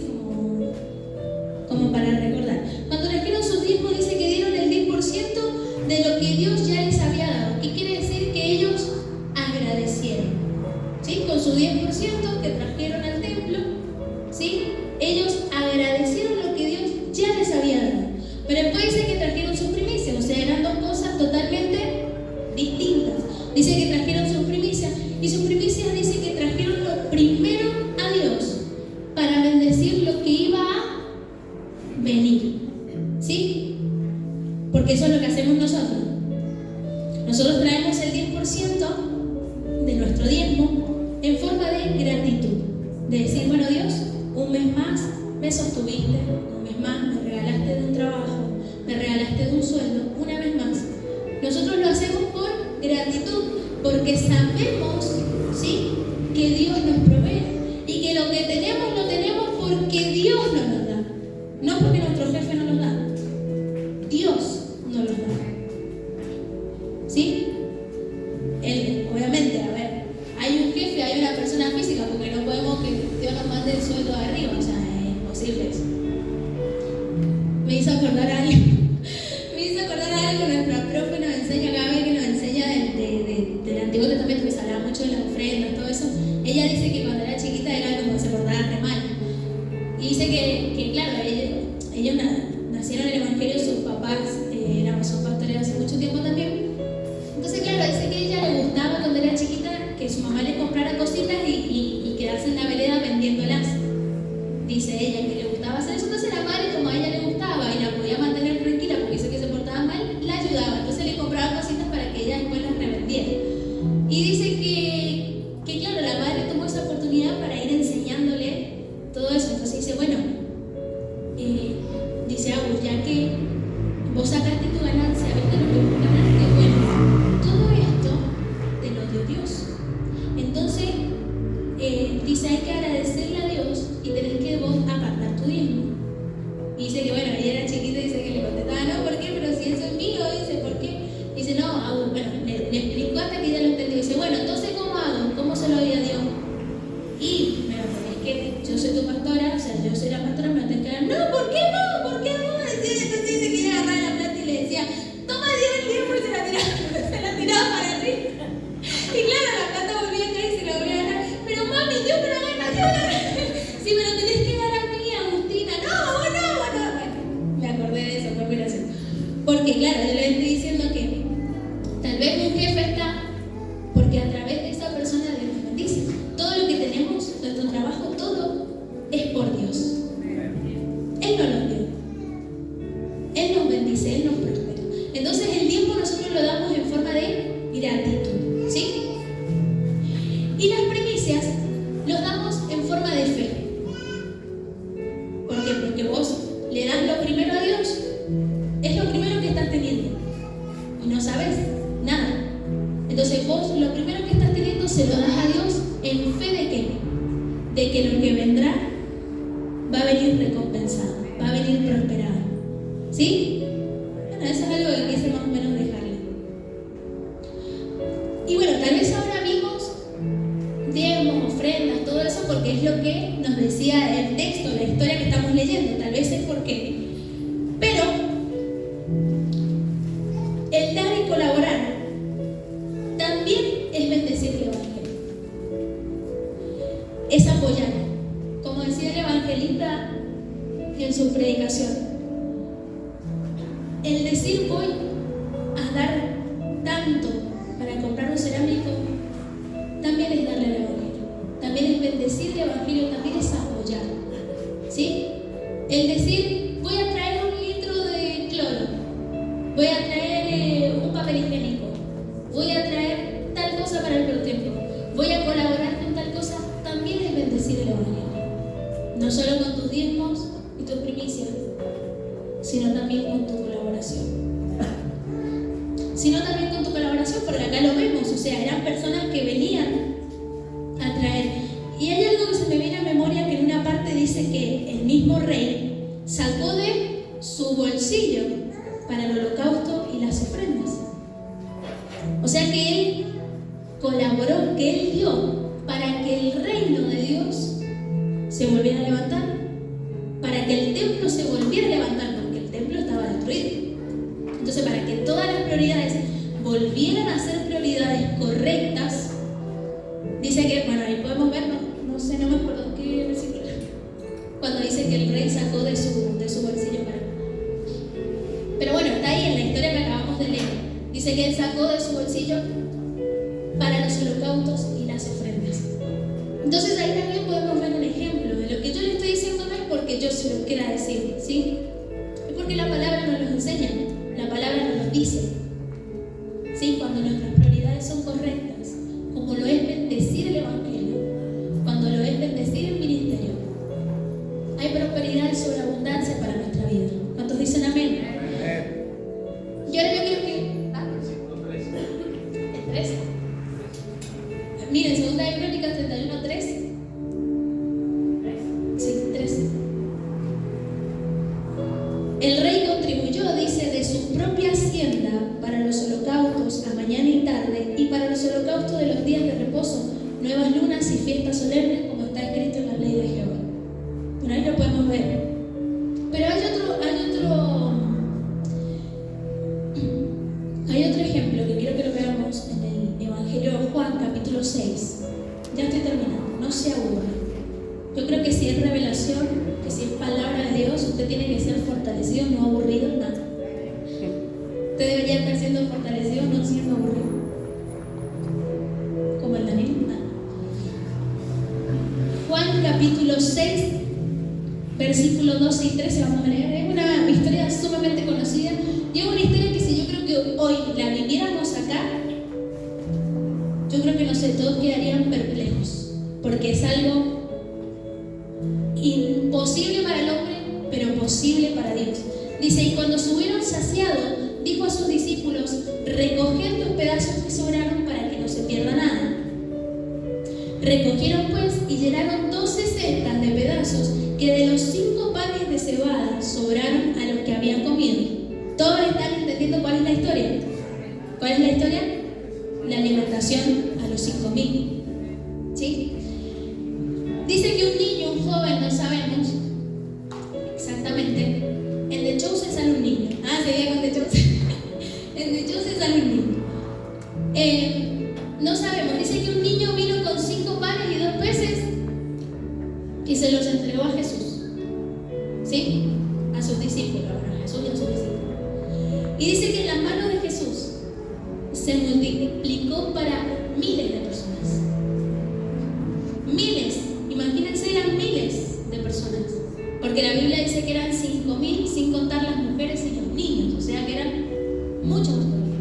como para recordar. Cuando trajeron sus diezmos, dice que dieron el 10% de lo que Dios ya les había dado. ¿Qué quiere decir? Que ellos agradecieron. ¿Sí? Con su 10% que trajeron al templo, ¿sí? Ellos agradecieron lo que Dios ya les había dado. Pero después dice que trajeron sus primicias, o sea, eran dos cosas totalmente distintas. Dice que trajeron sus primicias, y sus primicias dice que trajeron lo primero a Dios para bendecir lo que iba a venir. ¿Sí? Porque eso es lo que hacemos nosotros. Nosotros traemos el 10% de nuestro diezmo en forma de gratitud. De decir, bueno, Dios, un mes más me sostuviste, un mes más me regalaste de un trabajo, me regalaste de un sueldo, una vez más. Nosotros lo hacemos por gratitud, porque sabemos, ¿sí?, que Dios nos provee y que lo que tenemos lo tenemos porque Dios nos lo da, no porque nuestro jefe nos lo da. Dios nos lo da. ¿Sí? Obviamente, a ver, hay un jefe, hay una persona física, porque no podemos que Dios nos mande el sueldo de arriba, o sea, es imposible eso. Me hizo acordar a algo nuestra profe se lo das a Dios en fe de qué? De que lo que vendrá va a venir recompensado, va a venir prosperado. ¿Sí? Bueno, eso es algo que quise más o menos dejarle. Y bueno, tal vez ahora vimos diezmos, ofrendas, todo eso porque es lo que nos decía el texto, la historia que estamos leyendo. Tal vez es porque. Pero el dar y colaborar también es bendecir el Evangelio. Es apoyar. Como decía el evangelista en su predicación. El decir voy a dar tanto para comprar un cerámico también es darle al Evangelio, también es bendecir el Evangelio, también es apoyar. ¿Sí? El decir voy a traer 1 litro de cloro, voy a traer un papel higiénico, voy a traer tal cosa para el protemplo, voy a colaborar con tal cosa, también es bendecir el Evangelio. No solo con tus diezmos y tus primicias, sino también con tu colaboración. Porque acá lo vemos, o sea, eran personas que venían a traer. Y hay algo que se me viene a memoria, que en una parte dice que el mismo rey sacó de su bolsillo para el holocausto y las ofrendas. O sea que él colaboró, que él dio para que el reino de Dios se volviera a levantar, para que el templo se volviera a levantar, porque el templo estaba destruido. Entonces, para que todas las prioridades volvieran a ser prioridades correctas, dice que, bueno, ahí podemos ver, no sé, no me acuerdo qué versículo, cuando dice que el rey sacó de su bolsillo para. Pero bueno, está ahí en la historia que acabamos de leer. Dice que él sacó de su bolsillo para los holocaustos y las ofrendas. Entonces ahí también podemos ver un ejemplo de lo que yo le estoy diciendo. No es porque yo se lo quiera decir, ¿sí? Es porque la palabra nos lo enseña, la palabra nos lo dice. ¿Sí? Cuando nuestras prioridades son correctas, como lo es bendecir el Evangelio, cuando lo es bendecir el ministerio, hay prosperidad y sobreabundancia para nuestra vida. ¿Cuántos dicen amén? Y ahora yo quiero que. ¿El 3? Miren, 2 de Crónicas 31:3. Sí, 3. El rey contribuyó, dice, de su propia hacienda para los holocaustos a mañana y tarde, y para los holocaustos de los días de reposo, nuevas lunas y fiestas solemnes, como está escrito en la ley de Jehová. Bueno, ahí lo podemos ver. Pero hay otro ejemplo que quiero que lo veamos en el Evangelio de Juan, capítulo 6. Ya estoy terminando, no se aburra. Yo creo que si es revelación, que si es palabra de Dios, usted tiene que ser fortalecido, no aburrido en nada. Usted debería estar siendo fortalecido, no siendo aburrido. Como el Daniel, nada. Juan capítulo 6, versículos 12 y 13 vamos a leer. Es una historia sumamente conocida. Y es una historia que si yo creo que hoy la viviéramos acá, yo creo que no sé, todos quedarían perplejos. Porque es algo imposible para el hombre, pero posible para Dios. Dice, y cuando se hubieron saciado, dijo a sus discípulos, recoged los pedazos que sobraron para que no se pierda nada. Recogieron pues y llenaron 12 cestas de pedazos que de los 5 panes de cebada sobraron a los que habían comido. ¿Todos están entendiendo cuál es la historia? ¿Cuál es la historia? La alimentación a los 5.000. ¿Sí? Dice que un niño, un joven, no sabemos exactamente. En The Chosen sale un niño. Seguía con The Chosen. En The Chosen sale un niño. No sabemos. Dice que un niño vino con 5 panes y 2 peces y se los entregó a Jesús. ¿Sí? A sus discípulos. A Jesús y a sus discípulos. Y dice que en las manos de Jesús se multiplicó para miles de personas. Miles. Imagínense, eran miles de personas. Porque la Biblia dice que eran 5.000 sin contar las mujeres y los niños. O sea que eran muchos todavía.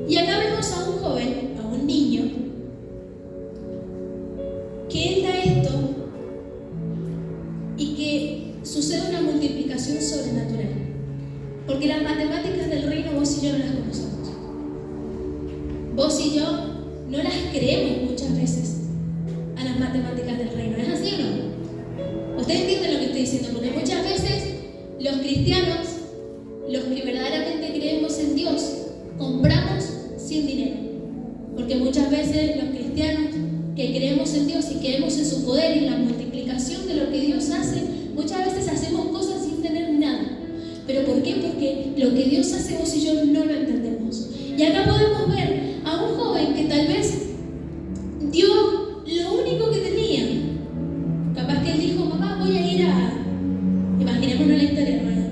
Y acá vemos a un joven, a un niño, que él da esto y que sucede una multiplicación sobrenatural. Porque las matemáticas del reino vos y yo no las conocemos. Vos y yo no las creemos muchas veces a las matemáticas del reino. ¿Es así o no? Ustedes entienden lo que estoy diciendo, porque muchas veces los cristianos, los que verdaderamente creemos en Dios, compramos sin dinero. Porque muchas veces los cristianos que creemos en Dios y creemos en su poder y en la multiplicación de lo que Dios hace, muchas veces hacemos cosas sin tener nada. ¿Pero por qué? Porque lo que Dios hace, vos y yo no lo entendemos. Y acá podemos ver a un joven que tal vez dio lo único que tenía. Capaz que él dijo, mamá, voy a ir a... Imaginémonos la historia, hermano.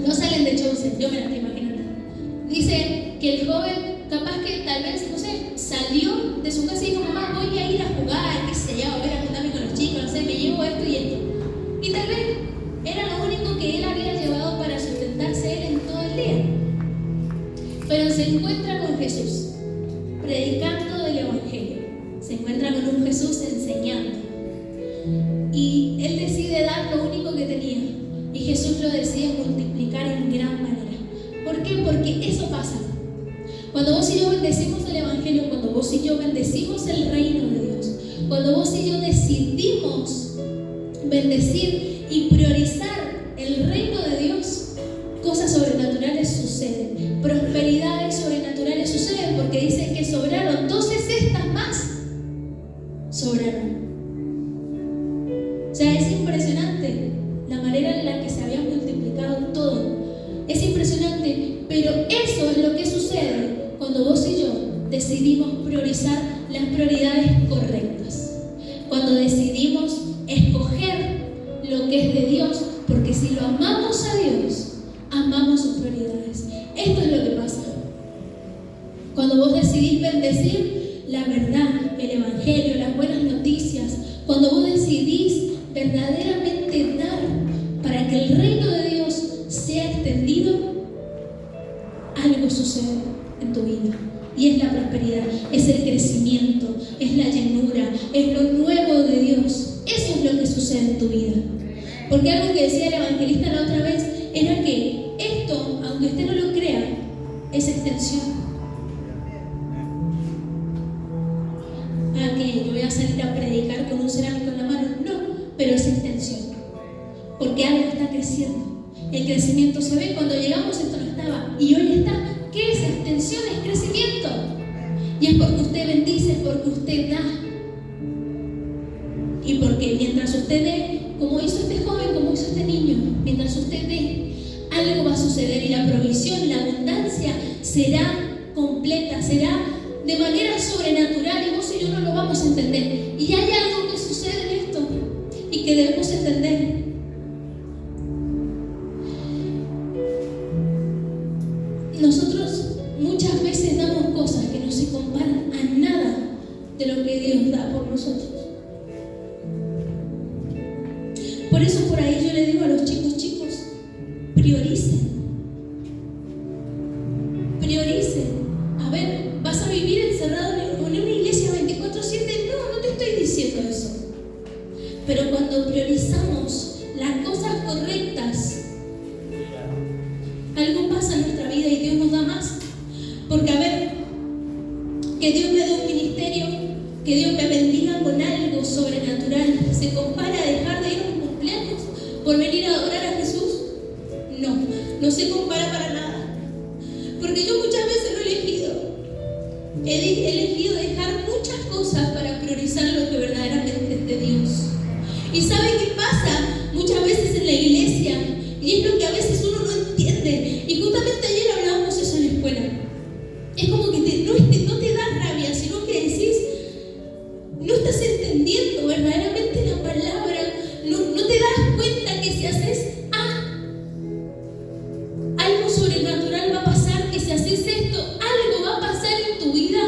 No salen de Chosen, yo me la estoy imaginando. Dice que el joven, capaz que tal vez, no sé, salió de su casa y dijo, mamá, voy a ir a jugar, qué sé yo, voy a juntarme con los chicos, no sé, me llevo esto y esto. Y tal vez era lo único que él había llevado para sustentarse él en todo el día. Pero se encuentra con Jesús, predicando del Evangelio. Se encuentra con un Jesús enseñando. Y él decide dar lo único que tenía. Y Jesús lo decide multiplicar en gran manera. ¿Por qué? Porque eso pasa. Cuando vos y yo bendecimos el Evangelio, cuando vos y yo bendecimos el reino de Dios, cuando vos y yo decidimos bendecir y priorizar el reino de Dios, cosas sobrenaturales suceden, prosperidades sobrenaturales suceden, porque dice que sobraron 12 cestas más, sobraron. O sea, es impresionante la manera en la que se había multiplicado todo. Es impresionante, pero eso es lo que sucede cuando vos y yo decidimos priorizar las prioridades correctas. Cuando decidimos escoger lo que es de Dios, porque si lo amamos a Dios, amamos sus prioridades. Esto es lo que pasa. Cuando vos decidís bendecir la verdad, el Evangelio, las buenas noticias, cuando vos decidís verdaderamente dar para que el reino de Dios sea extendido, algo sucede en tu vida. Y es la prosperidad, es el crecimiento, es la llenura, es lo nuevo de Dios. Eso es lo que sucede en tu vida. Porque algo que decía el evangelista la otra vez era que esto, aunque usted no lo crea, es extensión. Que yo voy a salir a predicar con un cerámico en la mano, no, pero es extensión. Porque algo está creciendo. El crecimiento se ve. Cuando llegamos esto no estaba y hoy está. ¿Qué es extensión? Es crecimiento. Y es porque usted bendice, es porque usted da. Y porque mientras usted dé, como hizo este joven, como hizo este niño, mientras usted dé, algo va a suceder y la provisión, la abundancia será completa, será de manera sobrenatural y vos y yo no lo vamos a entender. Y hay algo que sucede en esto y que debemos entender. Nosotros muchas veces damos cosas que no se comparan a nada de lo que Dios da por nosotros. Por eso por ahí yo le digo a los chicos, prioricen. Prioricen. A ver, ¿vas a vivir encerrado en una iglesia 24/7? No te estoy diciendo eso. Pero cuando priorizamos las cosas correctas, algo pasa en nuestra vida y Dios nos da más. Porque a ver, que Dios me dé un ministerio, que Dios me bendiga con algo sobrenatural, ¿se compara a dejar de ir a un cumpleaños por venir a adorar a Jesús? No se compara para nada. Porque yo muchas veces lo he elegido. He elegido dejar muchas cosas para priorizar lo que verdaderamente es de Dios. ¿Y sabe qué pasa muchas veces en la iglesia? Y es lo que a veces uno no entiende. Y justamente ayer hablábamos eso en la escuela. Es como que no te da rabia, sino que decís, no estás entendiendo verdaderamente la palabra. No te das cuenta que si haces algo sobrenatural va a pasar, que si haces esto, algo va a pasar en tu vida.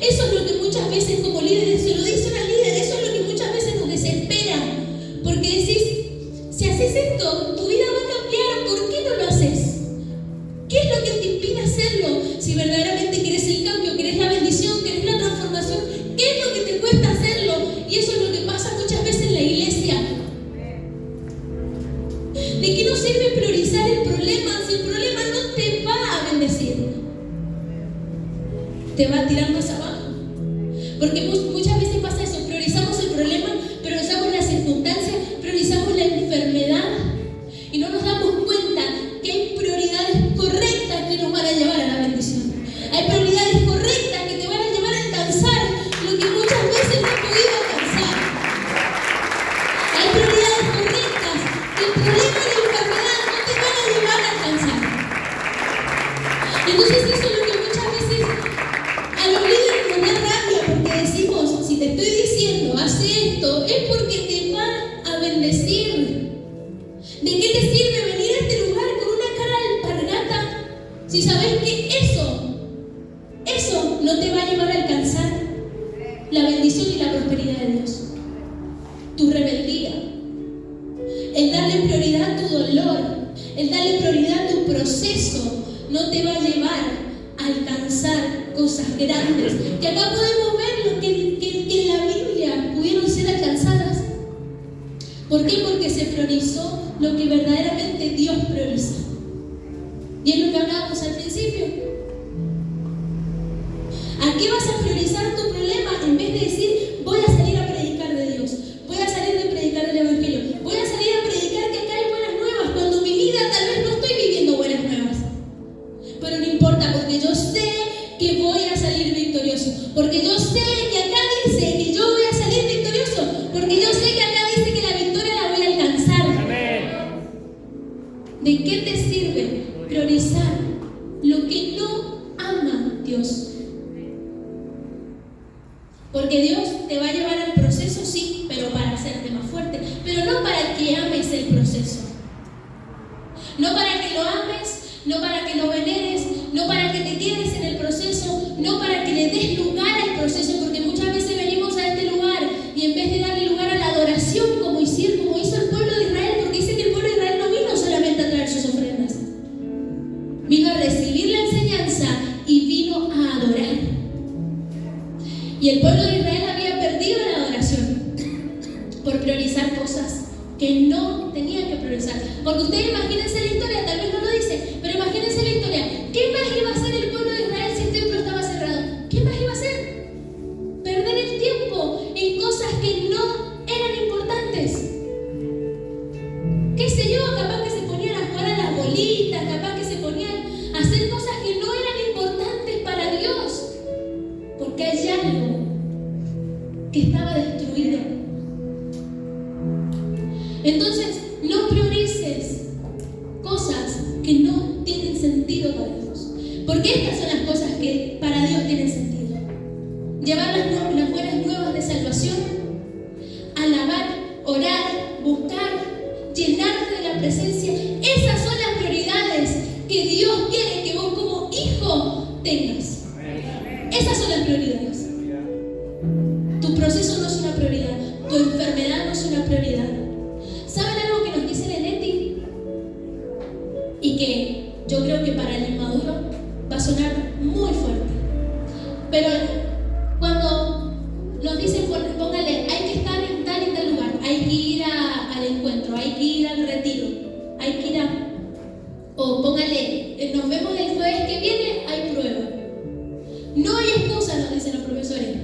Eso es lo que muchas veces como líderes, se lo dice una líder, eso es lo que muchas veces nos desespera. Porque decís, si haces esto, tu vida va a cambiar, ¿por qué no lo haces? ¿Qué es lo que te impide hacerlo? Si verdaderamente querés el cambio, querés la bendición, querés la transformación, ¿qué es lo que te cuesta hacerlo? Y eso es lo que pasa muchas veces en la iglesia. ¿De qué no sirve priorizar el problema si el problema no te va a bendecir? Te va a tirar más abajo. Porque muchas veces pasa eso, priorizamos el problema, priorizamos la circunstancia, priorizamos la enfermedad y no nos damos cuenta que hay prioridades correctas que nos van a llevar a la bendición. Hay prioridades correctas que te van a llevar a alcanzar lo que muchas veces no has podido alcanzar. Hay prioridades correctas que el problema y la enfermedad no te van a llevar a alcanzar. Entonces eso es lo que muchas veces a los líderes nos da rabia, porque decimos, si te estoy diciendo, haz esto, es porque te va a bendecir. ¿De qué te sirve venir a este lugar con una cara de alpargata si sabes que eso no te va a llevar a alcanzar la bendición y la prosperidad de Dios? Tu rebeldía, el darle prioridad a tu dolor, el darle prioridad a tu proceso, no te va a llevar a alcanzar cosas grandes. Que acá podemos ver lo que en la Biblia pudieron ser alcanzadas. ¿Por qué? Porque se priorizó lo que verdaderamente Dios prioriza. Y es lo que hablábamos al principio. ¿A qué vas a priorizar tu problema en vez de decir, voy a salir a predicar de Dios, voy a salir a predicar del Evangelio, voy a salir a predicar que acá hay buenas nuevas, cuando en mi vida tal vez no estoy viviendo buenas nuevas? Pero no importa, porque yo sé que voy a salir victorioso, porque yo sé que acá dice que yo voy a salir victorioso, porque yo sé que acá dice que la victoria la voy a alcanzar. Amén. ¿De qué te sirve priorizar lo que no ama Dios? Porque Dios te va a llevar al proceso, sí, pero para hacerte más fuerte, pero no para que ames el proceso, no para que lo ames, no para que lo veneres, no para que te quedes en el proceso, no para que le des lugar al proceso, porque muchas veces venimos a este lugar y en vez de darle lugar a la adoración como hizo el pueblo de Israel, porque dice que el pueblo de Israel no vino solamente a traer sus ofrendas, vino a recibir la enseñanza y vino a adorar. Y el pueblo de Israel había perdido la adoración por priorizar cosas que no tenían que priorizar. Porque ustedes imagínense la historia, tal vez no lo dice, pero imagínense la historia. ¿Qué más iba a hacer el pueblo de Israel si el templo estaba cerrado? ¿Qué más iba a hacer? Perder el tiempo en cosas que no eran importantes. ¿Qué sé yo? Capaz que se ponían a jugar a las bolitas, capaz que se ponían a hacer cosas que no eran importantes para Dios. Porque hay algo que estaba destruido. Entonces, no priorices cosas que no tienen sentido para Dios. Porque estas son las cosas que para Dios tienen sentido. Llevar las buenas nuevas de salvación, alabar, orar, buscar, llenarte de la presencia. Esas son las prioridades que Dios quiere que vos como hijo tengas. Esas son las prioridades. Tu proceso no es una prioridad. Tu enfermedad no es una prioridad. ¿Saben algo que nos dice Lenetti? Y que yo creo que para el inmaduro va a sonar muy fuerte. Pero cuando nos dicen, póngale, hay que estar en tal y tal lugar, hay que ir al encuentro, hay que ir al retiro, hay que ir o póngale, nos vemos el jueves que viene, hay prueba. No hay excusa, nos dicen los profesores.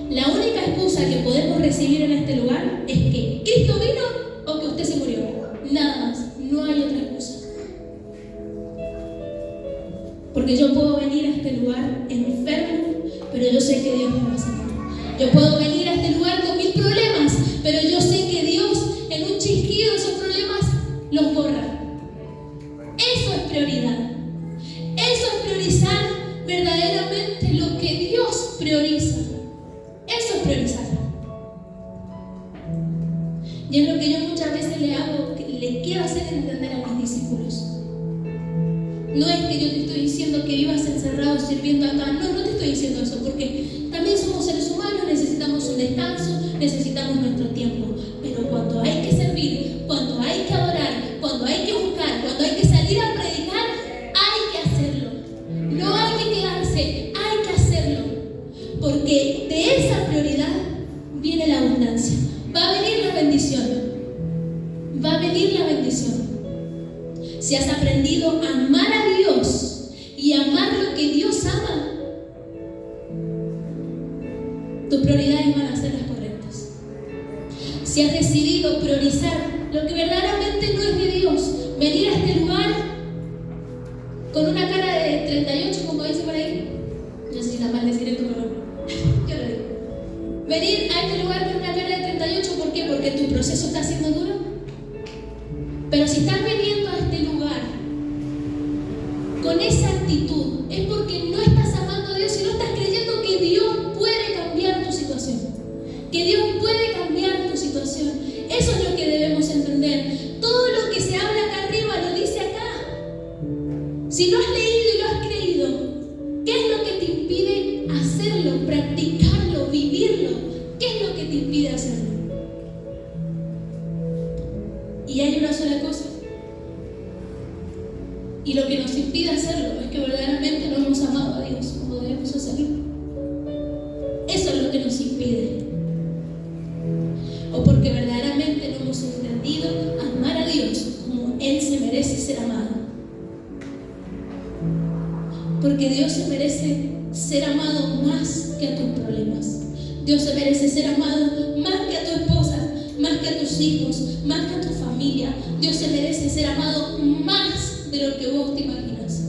La única excusa que podemos recibir en este lugar es que Cristo vino o que usted se murió. Nada más, no hay otra excusa. Porque yo puedo venir a este lugar enfermo, pero yo sé que Dios me va a sanar. Yo puedo venir a este lugar con 1000 problemas, pero yo sé que Dios en un chasquido de esos problemas los borra. Eso es prioridad. Eso es priorizar verdaderamente lo que Dios prioriza. Eso es priorizar. Y es lo que yo muchas veces le quiero hacer entender a mis discípulos. No es que yo te estoy diciendo que vivas encerrado sirviendo acá. No te estoy diciendo eso, porque también somos seres humanos, necesitamos un descanso, necesitamos nuestro tiempo. Pero cuando hay que servir, cuando hay que adorar, cuando hay que buscar, cuando hay que salir a predicar, hay que hacerlo. No hay que quedarse, hay que hacerlo. Porque de esa prioridad viene la abundancia. Va a venir la bendición. Va a venir la bendición. Si has aprendido a amar a Dios y amar lo que Dios ama, Si has decidido priorizar lo que verdaderamente no es de Dios, venir a este lugar con una cara de 38, como dice por ahí, no sé si está mal decir esto, pero yo lo digo. Venir a este lugar con una cara de 38, ¿por qué? Porque tu proceso está siendo duro. Pero si estás viniendo a este lugar con esa actitud, es porque no estás amando a Dios y no estás creyendo que Dios puede cambiar tu situación. Que Dios puede cambiar tu situación. Eso es lo que debemos entender. Todo lo que se habla acá arriba lo dice acá. Si lo has leído y lo has creído, ¿qué es lo que te impide hacerlo, practicarlo, vivirlo? ¿Qué es lo que te impide hacerlo? Y hay una sola cosa. Y lo que nos impide hacerlo es que verdaderamente no hemos amado a Dios como debemos hacerlo. Eso es lo que nos impide. O porque verdaderamente no hemos entendido amar a Dios como Él se merece ser amado. Porque Dios se merece ser amado más que a tus problemas. Dios se merece ser amado más que a tu esposa, más que a tus hijos, más que a tu familia. Dios se merece ser amado más de lo que vos te imaginas.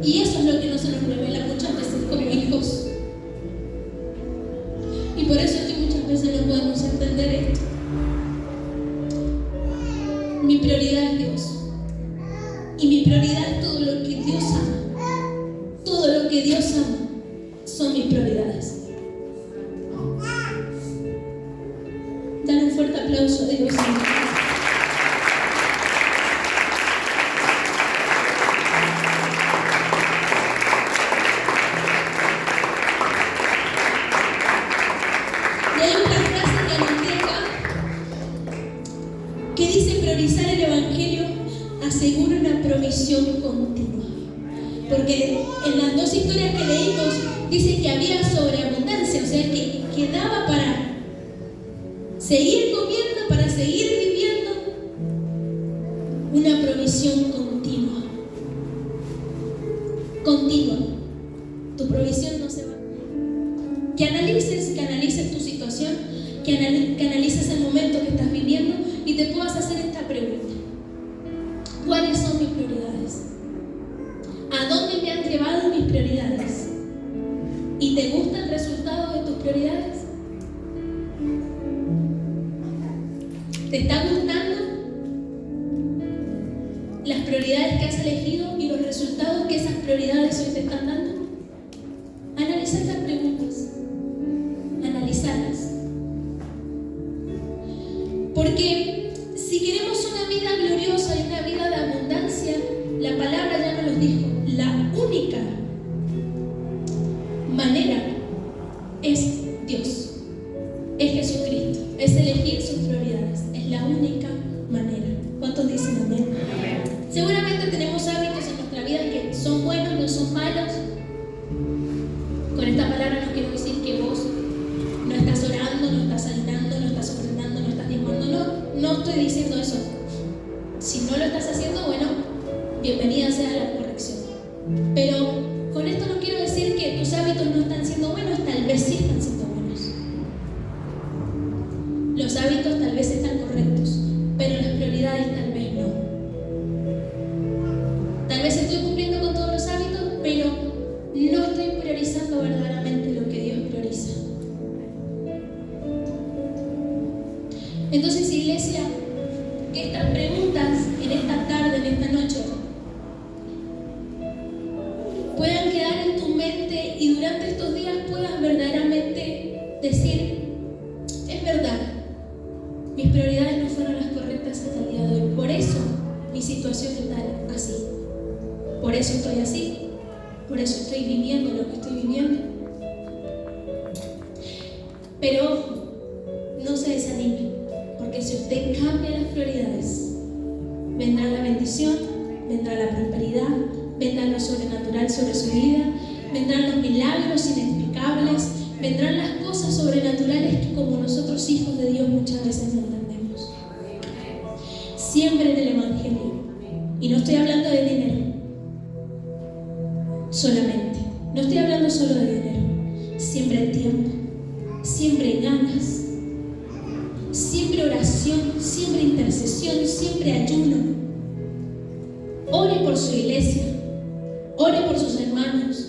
Y eso es lo que no se nos revela muchas veces como hijos. Y por eso es que muchas veces no podemos entender esto. Mi prioridad es Dios. Y mi prioridad es todo lo que Dios ama. Todo lo que Dios ama son mis prioridades. Dale un fuerte aplauso a Dios. Y hay una frase que anoté acá que dice: priorizar el Evangelio asegura una provisión continua. Porque en las dos historias que leímos dice que había sobreabundancia, o sea que daba para seguir comiendo, para seguir viviendo, una provisión continua. Continua. Tu provisión no se va. Que analices tu situación, que analices el momento que estás viviendo y te puedas hacer esta pregunta: ¿cuáles son mis prioridades? ¿A dónde me han llevado mis prioridades? ¿Y te gusta el resultado de tus prioridades? ¿Te está gustando las prioridades que has elegido y los resultados que esas prioridades hoy te están dando? Analiza estas preguntas. Analizarlas. Porque si queremos una vida gloriosa y una vida de abundancia, la palabra ya nos lo dijo. La única manera es Dios. Es Jesucristo. Es elegir sus prioridades. Es la única manera. ¿Cuántos dicen amén? Seguramente tenemos hábitos en nuestra vida que son buenos, no son malos. Con esta palabra no quiero decir que vos no estás orando, no estás ayunando, no estás ofrendando, no estás diezmando. No estoy diciendo eso. Si no lo estás haciendo, bueno, bienvenida sea la corrección. Pero con esto no quiero decir que tus hábitos no están siendo buenos, tal vez sí están siendo buenos. Los hábitos tal vez están correctos, pero las prioridades tal vez no. Tal vez estoy cumpliendo con todos los hábitos, pero no estoy priorizando verdaderamente lo que Dios prioriza. Entonces, iglesia, que estas preguntas en esta tarde, en esta noche, puedan quedar en tu mente y durante estos días puedas verdaderamente decir: es verdad, mis prioridades no fueron las correctas hasta el día de hoy. Por eso mi situación está así. Por eso estoy así. Por eso estoy viviendo lo que estoy viviendo. Pero ojo, no se desanime, porque si usted cambia las prioridades, vendrá la bendición, vendrá la prosperidad, vendrá lo sobrenatural sobre su vida, vendrán los milagros inexplicables, vendrán las cosas sobrenaturales que como nosotros hijos de Dios muchas veces no entendemos. Siempre en el Evangelio. Y no estoy hablando de dinero solamente. No estoy hablando solo de dinero. Siempre hay tiempo. Siempre hay ganas. Siempre siempre intercesión, siempre ayuno. Ore por su iglesia, ore por sus hermanos,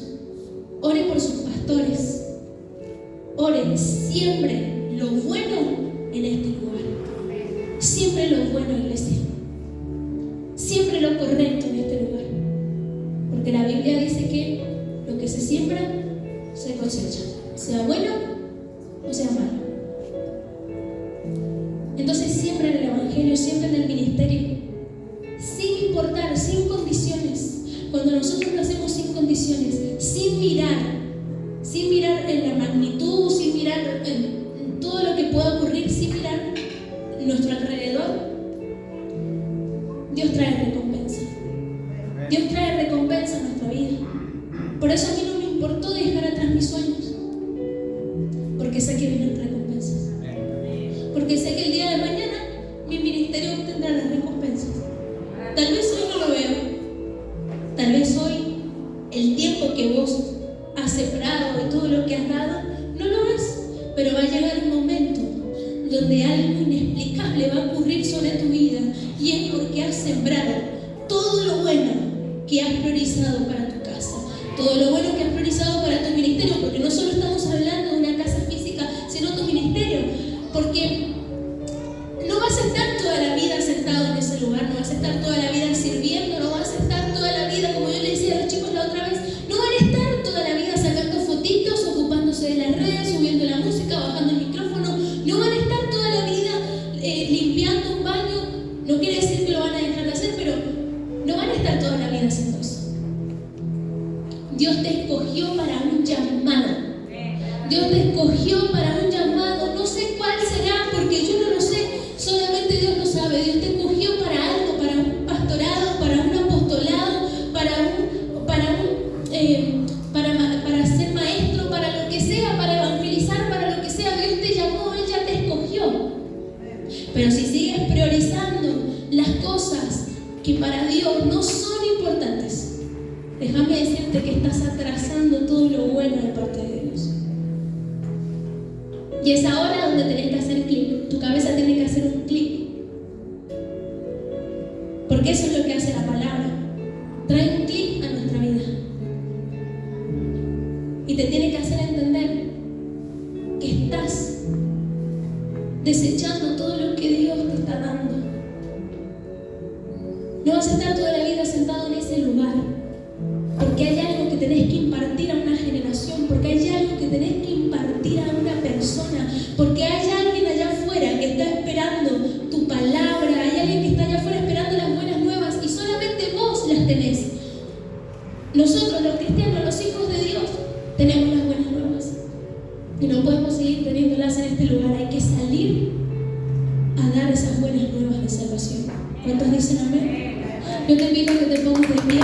ore por sus pastores. Ore siempre lo bueno en este lugar. Siempre lo bueno, iglesia. Siempre lo correcto en este lugar. Porque la Biblia dice que lo que se siembra, se cosecha. Sea bueno o sea malo. Entonces siempre en el Evangelio, siempre en el ministerio, sin importar, sin condiciones. Cuando nosotros lo hacemos sin condiciones, sin mirar en la magnitud, sin mirar en todo lo que pueda ocurrir, sin mirar nuestro alrededor, Dios trae recompensa. Dios trae recompensa a nuestra vida. Por eso a mí no me importó dejar atrás mis sueños, porque sé que vienen recompensas. Porque sé que el día de mañana mi ministerio tendrá las recompensas. Tal vez hoy no lo veo, tal vez hoy el tiempo que vos has sembrado y todo lo que has dado no lo ves, pero va a llegar un momento donde algo inexplicable va a ocurrir sobre tu vida, y es porque has sembrado todo lo bueno que has priorizado para tu casa, todo lo bueno que has priorizado para tu ministerio, porque no solo estamos hablando de una casa física, sino tu ministerio, porque no vas a estar toda la vida sentado en ese lugar, no vas a estar toda la vida sirviendo, no vas a estar toda la vida, como yo le decía a los chicos la otra vez, no van a estar toda la vida sacando fotitos, ocupándose de las redes, subiendo la música, bajando el micrófono, no van a estar toda la vida limpiando un baño. No quiere decir que lo van a dejar de hacer, pero no van a estar toda la vida haciendo eso. Dios te escogió para un llamado. Dios te escogió para un llamado. No sé cuál será, porque yo no lo sé. Solamente Dios lo sabe. Dios te escogió para algo, para un pastorado, para un apostolado, para ser maestro, para lo que sea, para evangelizar, para lo que sea. Dios te llamó, Él ya te escogió. Pero si sigues priorizando las cosas que para Dios no son importantes, déjame decirte que estás atrasando todo lo bueno de parte de Dios. Y es ahora donde tenés que hacer clic. Tu cabeza tiene que hacer un clic. Porque eso es lo que hace la palabra. Trae un clic a nuestra vida. Y te tiene que hacer entender que estás desechando todo lo que Dios te está dando. No vas a estar toda la vida sentado en ese lugar, porque hay algo que tenés que impartir a una generación, porque hay algo que tenés que impartir a una persona, porque hay alguien allá afuera que está esperando tu palabra, hay alguien que está allá afuera esperando las buenas nuevas, y solamente vos las tenés. Nosotros, los cristianos, los hijos de Dios, tenemos las buenas nuevas. Y no podemos seguir teniéndolas en este lugar. Hay que salir a dar esas buenas nuevas de salvación. ¿Cuántos dicen amén? Yo te invito a que te pongas de pie.